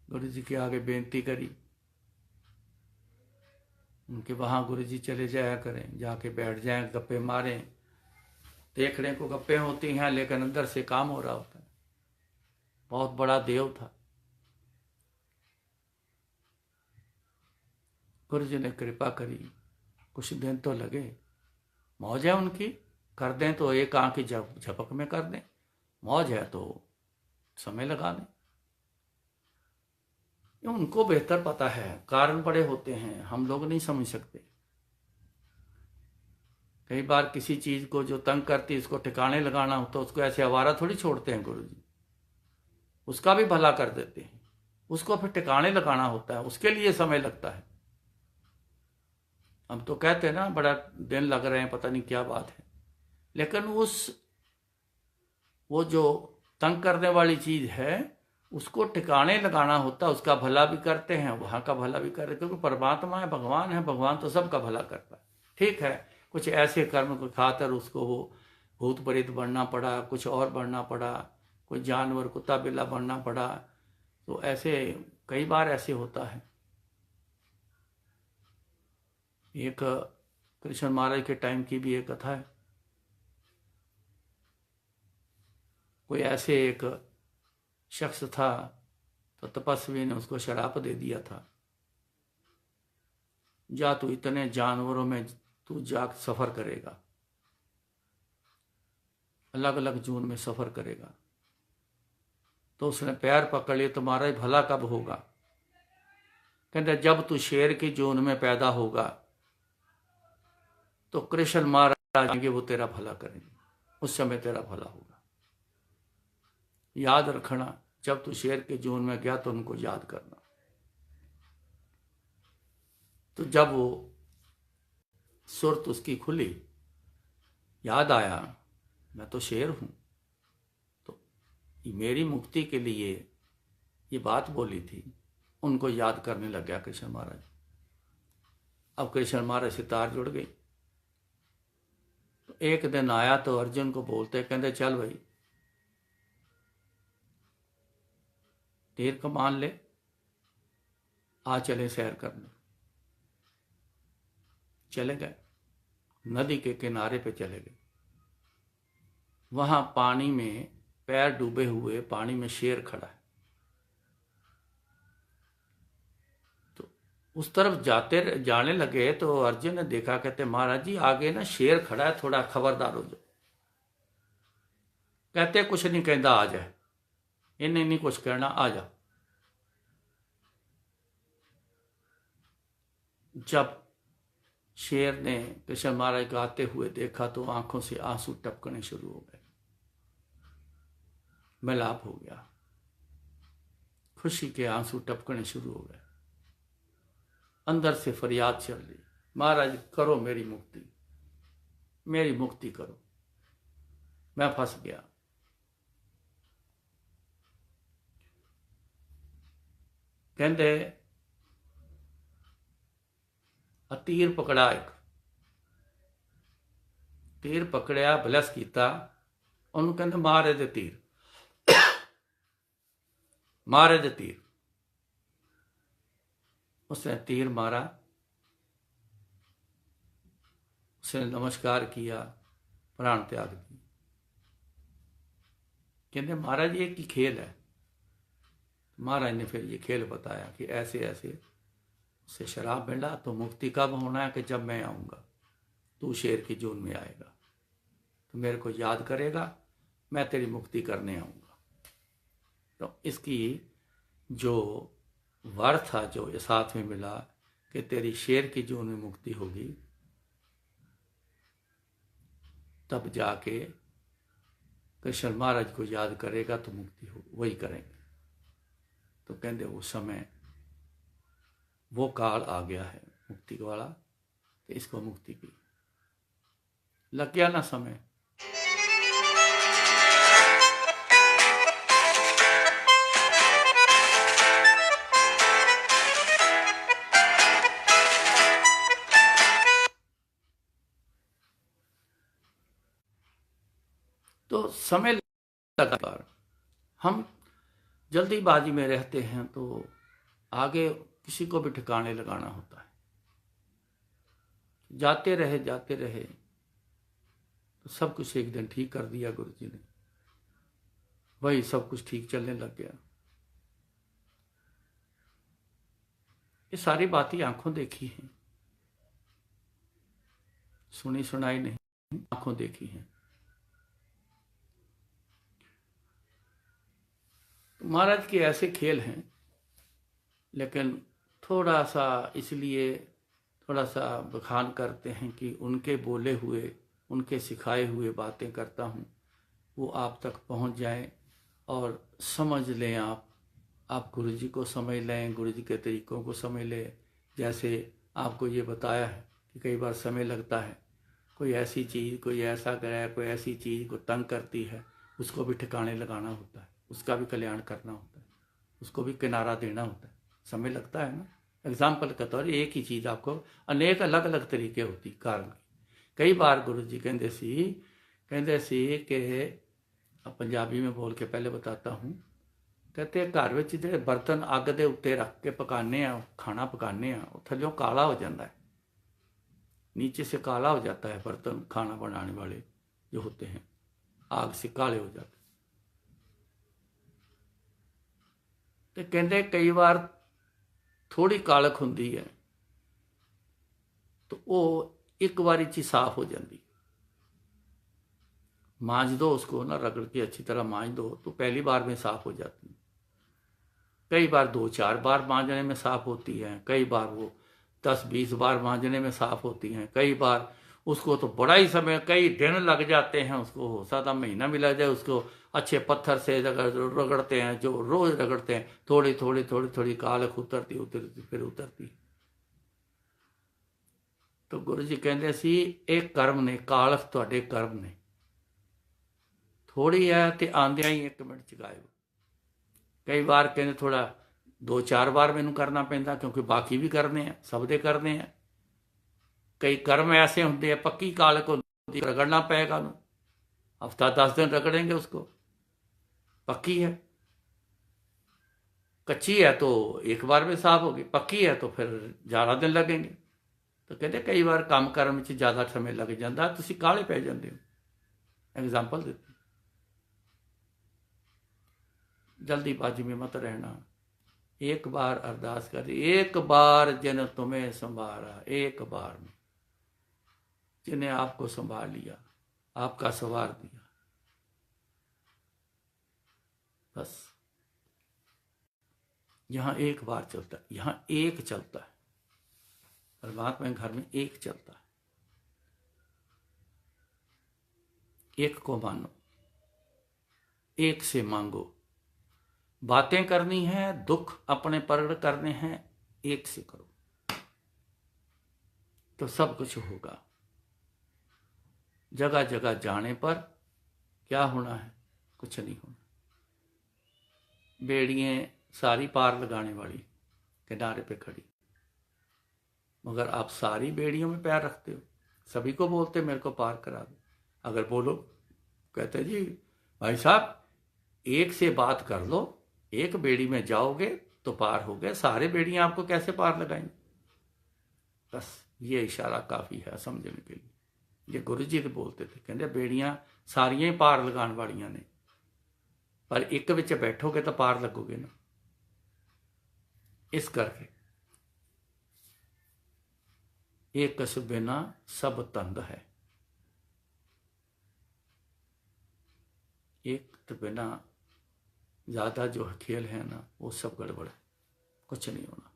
गुरु जी के आगे बेनती करी, उनके वहाँ गुरु जी चले जाया करें, जाके बैठ जाएं, गप्पे मारें। देखने को गप्पे होती हैं लेकिन अंदर से काम हो रहा होता है। बहुत बड़ा देव था। गुरु जी ने कृपा करी, कुछ दिन तो लगे। मौज है उनकी, कर दें तो एक आंख की झपक में कर दें, मौज है तो समय लगा दें। उनको बेहतर पता है, कारण बड़े होते हैं, हम लोग नहीं समझ सकते। कई बार किसी चीज को जो तंग करती है उसको ठिकाने लगाना हो तो उसको ऐसे आवारा थोड़ी छोड़ते हैं गुरु जी, उसका भी भला कर देते हैं। उसको फिर ठिकाने लगाना होता है, उसके लिए समय लगता है। हम तो कहते हैं ना बड़ा दिन लग रहे हैं, पता नहीं क्या बात है, लेकिन वो जो तंग करने वाली चीज है उसको ठिकाने लगाना होता है। उसका भला भी करते हैं, वहां का भला भी करते हैं, क्योंकि परमात्मा है, भगवान है, भगवान तो सबका भला करता है। ठीक है, कुछ ऐसे कर्म को खातर उसको वो भूत प्रेत बनना पड़ा, कुछ और बनना पड़ा, कोई जानवर कुत्ता बिल्ला बनना पड़ा, तो ऐसे कई बार ऐसे होता है। एक कृष्ण महाराज के टाइम की भी एक कथा है। कोई ऐसे एक शख्स था तो तपस्वी ने उसको शराप दे दिया था, जा तू इतने जानवरों में तू जा सफर करेगा, अलग अलग जून में सफर करेगा। तो उसने पैर पकड़ लिया, तुम्हारा भला कब होगा? कहते जब तू शेर की जून में पैदा होगा तो कृष्ण महाराज आएंगे, वो तेरा भला करेंगे, उस समय तेरा भला होगा। याद रखना, जब तू शेर के जून में गया तो उनको याद करना। तो जब वो सुरत उसकी खुली, याद आया मैं तो शेर हूं, तो मेरी मुक्ति के लिए ये बात बोली थी, उनको याद करने लग गया कृष्ण महाराज। अब कृष्ण महाराज से तार जुड़ गई। तो एक दिन आया तो अर्जुन को बोलते, कहते चल भाई तीर कमान ले, आ चले सैर करने। चले गए, नदी के किनारे पे चले गए। वहां पानी में पैर डूबे हुए, पानी में शेर खड़ा है। तो उस तरफ जाने लगे तो अर्जुन ने देखा, कहते महाराज जी आगे ना शेर खड़ा है, थोड़ा खबरदार हो जाओ। कहते कुछ नहीं कहता, आ जाए, इन्हें नहीं कुछ कहना, आ जा। जब शेर ने कृष्ण महाराज को आते हुए देखा तो आंखों से आंसू टपकने शुरू हो गए, मिलाप हो गया, खुशी के आंसू टपकने शुरू हो गए। अंदर से फरियाद चल रही, महाराज करो मेरी मुक्ति, मेरी मुक्ति करो, मैं फंस गया। कहते तीर पकड़ा, एक तीर पकड़िया, बलस किया, उन्होंने कहते मारे दे तीर, मारे दे तीर। उसने तीर मारा, उसने नमस्कार किया, प्राण त्याग दी। कहते महाराज ये की खेल है। महाराज ने फिर ये खेल बताया कि ऐसे ऐसे उससे शराब मिला तो मुक्ति कब होना है कि जब मैं आऊंगा, तू शेर की जून में आएगा तो मेरे को याद करेगा, मैं तेरी मुक्ति करने आऊंगा। तो इसकी जो वर था, जो ये साथ में मिला कि तेरी शेर की जून में मुक्ति होगी, तब जाके कृष्ण महाराज को याद करेगा तो मुक्ति हो, वही करेंगे। तो कहते उस समय वो काल आ गया है मुक्ति वाला, तो इसको मुक्ति की। लग गया ना समय। तो समय लगा, हम जल्दीबाजी में रहते हैं तो आगे किसी को भी ठिकाने लगाना होता है। जाते रहे तो सब कुछ एक दिन ठीक कर दिया गुरु जी ने, वही सब कुछ ठीक चलने लग गया। ये सारी बातें आंखों देखी हैं, सुनी सुनाई नहीं, आंखों देखी हैं। तो महाराज के ऐसे खेल हैं, लेकिन थोड़ा सा इसलिए थोड़ा सा बखान करते हैं कि उनके बोले हुए, उनके सिखाए हुए बातें करता हूँ, वो आप तक पहुँच जाए और समझ लें। आप गुरु जी को समझ लें, गुरु जी के तरीक़ों को समझ लें। जैसे आपको ये बताया है कि कई बार समय लगता है, कोई ऐसी चीज़, कोई ऐसा ग्रह, कोई ऐसी चीज़ को तंग करती है, उसको भी ठिकाने लगाना होता है, उसका भी कल्याण करना होता है, उसको भी किनारा देना होता है, समय लगता है ना। एग्जाम्पल के तौर एक ही चीज़ आपको अनेक अलग अलग तरीके होती कारण की। कई बार गुरु जी कहते सी कि पंजाबी में बोल के पहले बताता हूँ, कहते घर में जो बर्तन अग के उत्ते रख के पकाने, खाना पकाने, वो थल्यों काला हो जाता है, नीचे से काला हो जाता है। बर्तन खाना बनाने वाले जो होते हैं आग से काले हो जाते। तो कहते कई बार थोड़ी कालख होंदी है तो वो एक बारी च साफ हो जाती। मांज दो उसको ना, रगड़ के अच्छी तरह मांज दो तो पहली बार में साफ हो जाती है। कई बार 2-4 बार मांजने में साफ होती है, कई बार वो 10-20 बार मांजने में साफ होती हैं, कई बार उसको तो बड़ा ही समय, कई दिन लग जाते हैं, उसको हो सकता महीना भी लग जाए। उसको अच्छे पत्थर से रगड़ते हैं, जो रोज रगड़ते हैं, थोड़ी थोड़ी थोड़ी थोड़ी कालख उतरती फिर उतरती। तो गुरु जी कहते सी एक कर्म ने, कालख तुहाडे कर्म ने, थोड़ी है तो आंदिया ही 1 मिनट च गायब। कई बार कहते थोड़ा 2-4 बार मैनू करना पैंदा, क्योंकि बाकी भी करने हैं, सब दे करने हैं। कई कर्म ऐसे होंगे हैं, पक्की कालख होती, रगड़ना पेगा, हफ्ता 10 दिन रगड़ेंगे उसको, पक्की है। कच्ची है तो 1 बार में साफ होगी, पक्की है तो फिर ज़्यादा दिन लगेंगे। तो कहते कई बार काम करम में ज़्यादा समय लग जाता, तुसीं काले पै जाते हो। एग्जाम्पल देती, जल्दीबाजी में मत रहना। एक बार अरदास कर, एक बार जिन तुम्हें संभाला, एक बार में जिन्हें आपको संभाल लिया, आपका सवार दिया, बस यहां एक बार चलता है, यहां एक चलता है। परमात्मा के घर में एक चलता है। एक को मानो, एक से मांगो, बातें करनी है, दुख अपने प्रकट करने हैं, एक से करो तो सब कुछ होगा। जगह जगह जाने पर क्या होना है, कुछ नहीं होना। बेड़ियां सारी पार लगाने वाली किनारे पे खड़ी, मगर आप सारी बेड़ियों में पैर रखते हो, सभी को बोलते मेरे को पार करा दो। अगर बोलो, कहते जी भाई साहब एक से बात कर लो, एक बेड़ी में जाओगे तो पार हो गए, सारे बेड़ियां आपको कैसे पार लगाएंगे। बस ये इशारा काफ़ी है समझने के लिए। ये गुरु जी बोलते थे, कहते बेड़ियां सारियां ही पार लगाने वालियां ने, पर एक विच बैठोगे तो पार लगोगे ना। इस करके एक कस बिना सब तंग है, एक तो बिना ज़्यादा जो खेल है ना, वो सब गड़बड़ है, कुछ नहीं होना।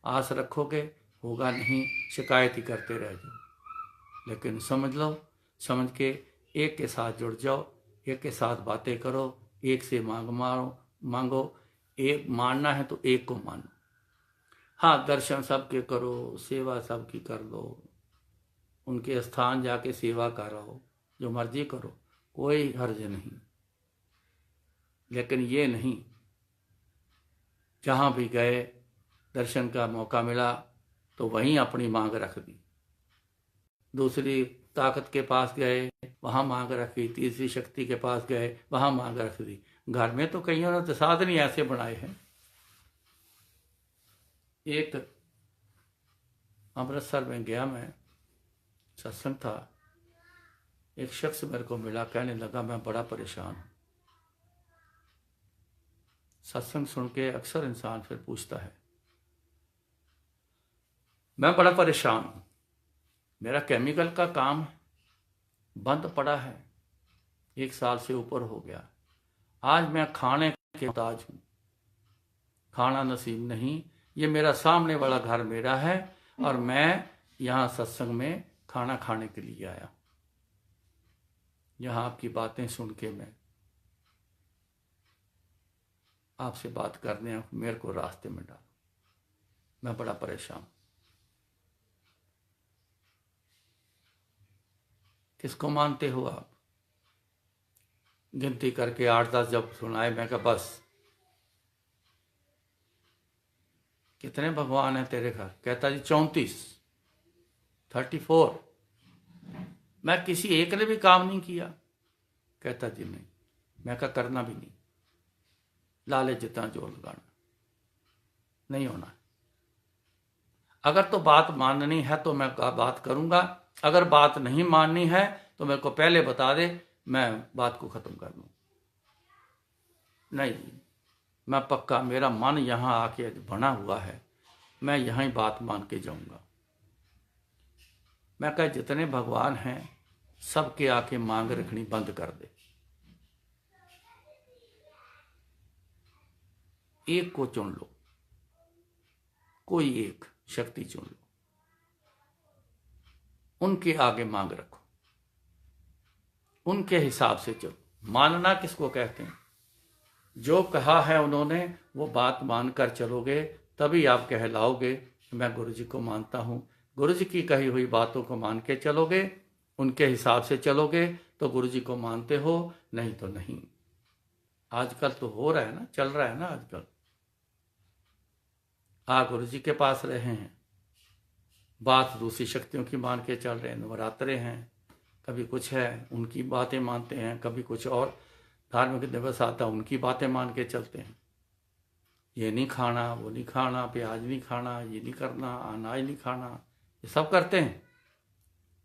आस रखोगे होगा नहीं, शिकायत ही करते रह जाओ। लेकिन समझ लो, समझ के एक के साथ जुड़ जाओ, एक के साथ बातें करो, एक से मांगो। एक मानना है तो एक को मानो। हाँ, दर्शन सबके करो, सेवा सबकी कर लो, उनके स्थान जाके सेवा करो, जो मर्जी करो, कोई हर्ज नहीं। लेकिन ये नहीं, जहाँ भी गए दर्शन का मौका मिला तो वहीं अपनी मांग रख दी। दूसरी ताकत के पास गए, वहाँ मांग रखी। तीसरी शक्ति के पास गए, वहाँ मांग रख दी। घर में तो कईयों ने तो साधन ही ऐसे बनाए हैं। एक अमृतसर में गया मैं, सत्संग था। एक शख्स मेरे को मिला, कहने लगा मैं बड़ा परेशान हूँ। सत्संग सुन के अक्सर इंसान फिर पूछता है, मैं बड़ा परेशान हूँ, मेरा केमिकल का काम बंद पड़ा है, 1 साल से ऊपर हो गया। आज मैं खाने के मोहताज हूँ, खाना नसीब नहीं। ये मेरा सामने वाला घर मेरा है और मैं यहाँ सत्संग में खाना खाने के लिए आया। यहाँ आपकी बातें सुन के मैं आपसे बात करने, मेरे को रास्ते में डालो, मैं बड़ा परेशान। किसको मानते हो आप? गिनती करके 8-10 जब सुनाए, मैं कहा बस। कितने भगवान है तेरे घर? कहता जी 34। मैं किसी एक ने भी काम नहीं किया? कहता जी नहीं। मैं कहा करना भी नहीं, लाले जितना जोर लगाना नहीं होना। अगर तो बात माननी है तो मैं बात करूंगा, अगर बात नहीं माननी है तो मेरे को पहले बता दे, मैं बात को खत्म कर दूं। नहीं, मैं पक्का, मेरा मन यहां आके बना हुआ है, मैं यहां ही बात मान के जाऊंगा। मैं कहा जितने भगवान हैं सबके आके मांग रखनी बंद कर दे, एक को चुन लो, कोई एक शक्ति चुन लो, उनके आगे मांग रखो, उनके हिसाब से चलो। मानना किसको कहते हैं? जो कहा है उन्होंने वो बात मानकर चलोगे तभी आप कहलाओगे मैं गुरु जी को मानता हूं। गुरु जी की कही हुई बातों को मान के चलोगे, उनके हिसाब से चलोगे तो गुरु जी को मानते हो, नहीं तो नहीं। आजकल तो हो रहा है ना, चल रहा है ना आजकल। गुरु जी के पास रहे हैं, बात दूसरी शक्तियों की मान के चल रहे हैं। नवरात्रे हैं, कभी कुछ है उनकी बातें मानते हैं, कभी कुछ और धार्मिक दिवस आता उनकी बातें मान के चलते हैं। ये नहीं खाना, वो नहीं खाना, प्याज नहीं खाना, ये नहीं करना, अनाज नहीं खाना, ये सब करते हैं।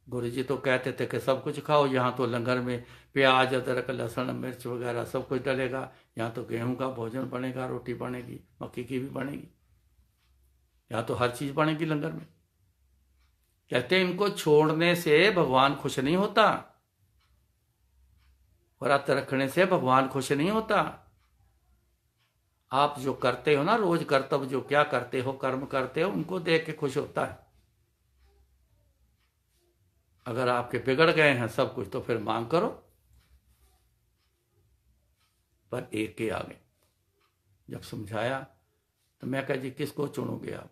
गुरु जी तो कहते थे कि सब कुछ खाओ, यहाँ तो लंगर में प्याज, अदरक, लहसुन, मिर्च वगैरह सब कुछ डलेगा। यहाँ तो गेहूं का भोजन बनेगा, रोटी बनेगी, मक्की की भी बनेगी, यहाँ तो हर चीज बनेगी लंगर में। कहते हैं इनको छोड़ने से भगवान खुश नहीं होता, व्रत रखने से भगवान खुश नहीं होता। आप जो करते हो ना रोज कर्तव्य, जो क्या करते हो, कर्म करते हो, उनको देख के खुश होता है। अगर आपके बिगड़ गए हैं सब कुछ तो फिर मांग करो, पर एक के आगे जब समझाया तो मैं कहा जी किसको चुनोगे आप?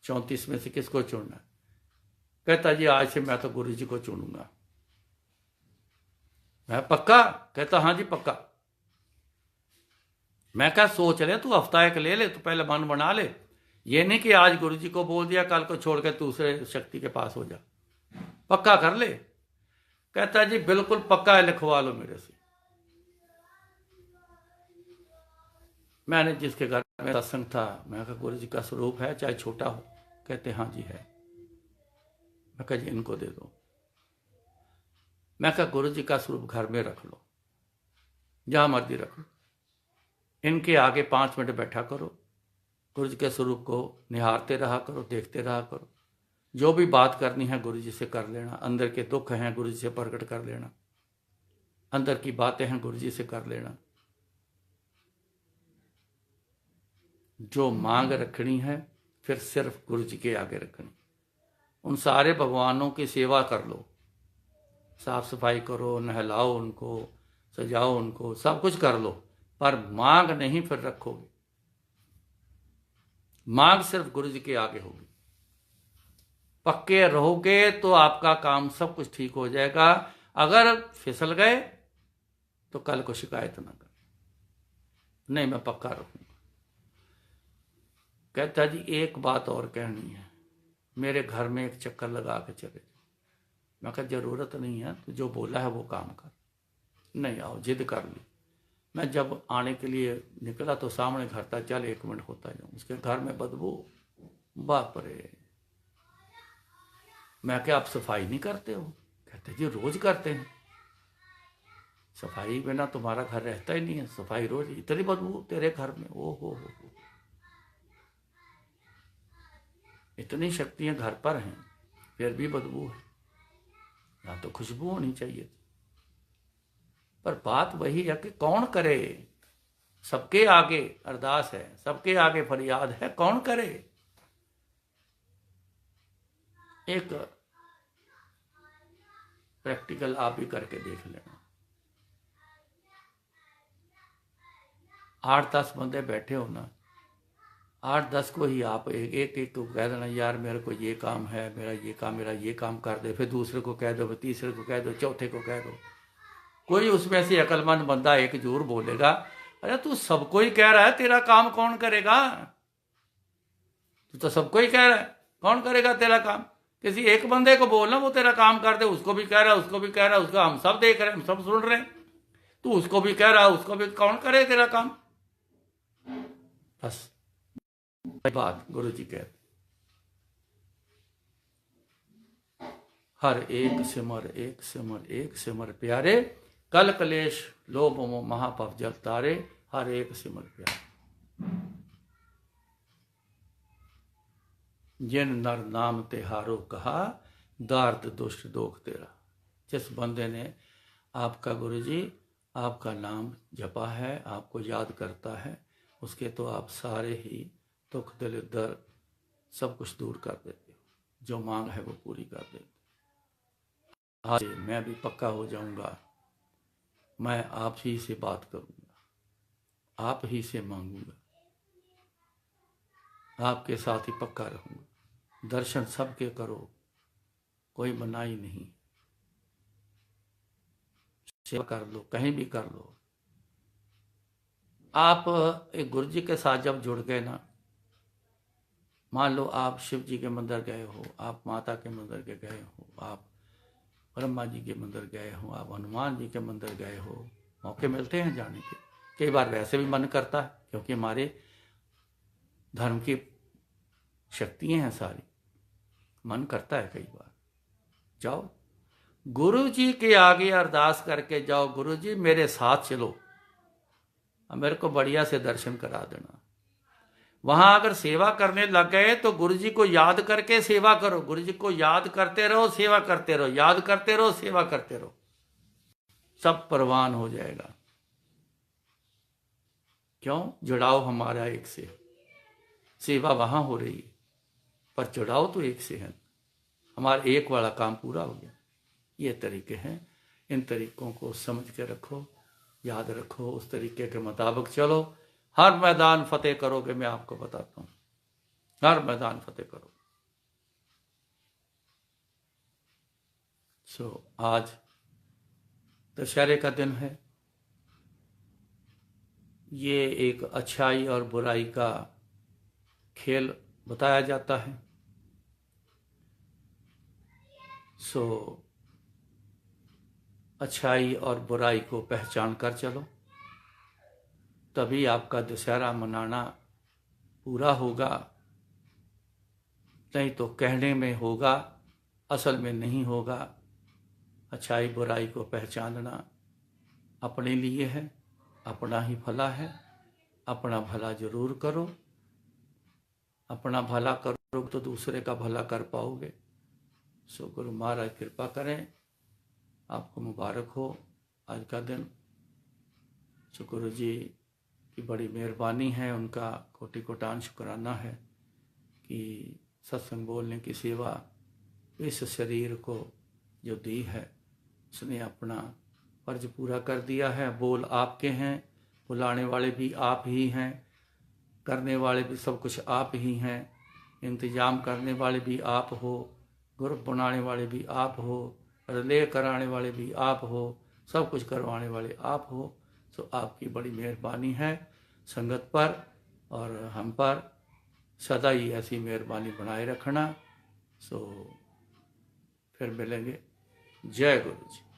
34 में से किसको चुनना? कहता जी आज से मैं तो गुरु जी को चुनूंगा। मैं पक्का? कहता हाँ जी पक्का। मैं क्या सोच ले, तू हफ्ता एक ले ले, तू पहले मन बना ले। ये नहीं कि आज गुरु जी को बोल दिया कल को छोड़ के दूसरे शक्ति के पास हो जा, पक्का कर ले। कहता जी बिल्कुल पक्का है, लिखवा लो मेरे से। मैंने जिसके घर में सत्संग था, मैं कहा गुरु जी का स्वरूप है चाहे छोटा हो? कहते हाँ जी है। मैं कहा जी इनको दे दो। मैं कहा गुरु जी का स्वरूप घर में रख लो, जहां मर्जी रख लो, इनके आगे 5 मिनट बैठा करो, गुरु जी के स्वरूप को निहारते रहा करो, देखते रहा करो। जो भी बात करनी है गुरु जी से कर लेना, अंदर के दुख हैं गुरु जी से प्रकट कर लेना, अंदर की बातें हैं गुरु जी से कर लेना। जो मांग रखनी है फिर सिर्फ गुरु जी के आगे रखनी। उन सारे भगवानों की सेवा कर लो, साफ सफाई करो, नहलाओ उनको, सजाओ उनको, सब कुछ कर लो, पर मांग नहीं फिर रखोगे। मांग सिर्फ गुरु जी के आगे होगी। पक्के रहोगे तो आपका काम सब कुछ ठीक हो जाएगा। अगर फिसल गए तो कल को शिकायत ना कर। नहीं, मैं पक्का रखूंगा। कहता जी एक बात और कहनी है, मेरे घर में एक चक्कर लगा के चले जाओ। मैं कहा जरूरत नहीं है, तो जो बोला है वो काम कर। नहीं आओ, जिद कर ली। मैं जब आने के लिए निकला तो सामने घर था, चल 1 मिनट होता जाऊँ। उसके घर में बदबू, बाप रे। मैं क्या आप सफाई नहीं करते हो? कहते जी रोज करते हैं। सफाई बिना तुम्हारा घर रहता ही नहीं है, सफाई रोज। इतनी बदबू तेरे घर में? ओ हो, इतनी शक्तियां घर पर हैं फिर भी बदबू है। या तो खुशबू होनी चाहिए। पर बात वही है कि कौन करे। सबके आगे अरदास है, सबके आगे फरियाद है, कौन करे। एक प्रैक्टिकल आप भी करके देख लेना। 8-10 बंदे बैठे हो ना, 8-10 को ही आप एक एक को कह देना, यार मेरे को ये काम है, मेरा ये काम कर दे। फिर दूसरे को कह दो, फिर तीसरे को कह दो, चौथे को कह दो। कोई उसमें से अक्लमंद बंदा एक जरूर बोलेगा, अरे तू सबको ही कह रहा है, तेरा काम कौन करेगा? तू तो सबको ही कह रहा है, कौन करेगा तेरा काम? किसी एक बंदे को बोलना वो तेरा काम कर दे। उसको भी कह रहा है, उसको भी कह रहा है, उसको हम सब देख रहे हैं, हम सब सुन रहे हैं। तू उसको भी कह रहा है, उसको भी, कौन करे तेरा काम? बस बात गुरु जी कहते, हर एक सिमर एक सिमर एक सिमर प्यारे, कल कलेश लोभ मोह महापाप जल तारे, हर एक सिमर प्यारे। जिन नर नाम तिहारो कहा, दार्द दुष्ट दोख तेरा। जिस बंदे ने आपका गुरुजी आपका नाम जपा है, आपको याद करता है, उसके तो आप सारे ही दुख दिल दर्द सब कुछ दूर कर देते हो। जो मांग है वो पूरी कर देते। आज मैं भी पक्का हो जाऊंगा, मैं आप ही से बात करूंगा, आप ही से मांगूंगा, आपके साथ ही पक्का रहूंगा। दर्शन सबके करो, कोई मनाही नहीं। सेवा कर लो, कहीं भी कर लो। आप एक गुरु जी के साथ जब जुड़ गए ना, मान लो आप शिव जी के मंदिर गए हो, आप माता के मंदिर के गए हो, आप ब्रह्मा जी के मंदिर गए हो, आप हनुमान जी के मंदिर गए हो, मौके मिलते हैं जाने के। कई बार वैसे भी मन करता है, क्योंकि हमारे धर्म की शक्तियां हैं सारी, मन करता है कई बार। जाओ गुरु जी के आगे अरदास करके जाओ, गुरु जी मेरे साथ चलो, मेरे को बढ़िया से दर्शन करा देना। वहां अगर सेवा करने लग गए तो गुरु जी को याद करके सेवा करो। गुरु जी को याद करते रहो, सेवा करते रहो, याद करते रहो, सेवा करते रहो, सब परवान हो जाएगा। क्यों? जुड़ाव हमारा एक से, सेवा वहां हो रही है पर जुड़ाव तो एक से है। हमारा एक वाला काम पूरा हो गया। ये तरीके हैं, इन तरीकों को समझ के रखो, याद रखो, उस तरीके के मुताबिक चलो। हर मैदान फतेह करोगे, मैं आपको बताता हूं, हर मैदान फतेह करो। आज दशहरे का दिन है। ये एक अच्छाई और बुराई का खेल बताया जाता है। अच्छाई और बुराई को पहचान कर चलो, तभी आपका दशहरा मनाना पूरा होगा। नहीं तो कहने में होगा, असल में नहीं होगा। अच्छाई बुराई को पहचानना अपने लिए है, अपना ही भला है। अपना भला जरूर करो, अपना भला करो तो दूसरे का भला कर पाओगे। गुरु महाराज कृपा करें, आपको मुबारक हो आज का दिन। गुरु जी की बड़ी मेहरबानी है, उनका कोटि कोटान शुक्राना है कि सत्संग बोलने की सेवा इस शरीर को जो दी है, उसने अपना फर्ज पूरा कर दिया है। बोल आपके हैं, बुलाने वाले भी आप ही हैं, करने वाले भी सब कुछ आप ही हैं, इंतजाम करने वाले भी आप हो, ग्रुप बनाने वाले भी आप हो, रिले कराने वाले भी आप हो, सब कुछ करवाने वाले आप हो। सो आपकी बड़ी मेहरबानी है संगत पर और हम पर, सदा ही ऐसी मेहरबानी बनाए रखना। सो फिर मिलेंगे। जय गुरु जी।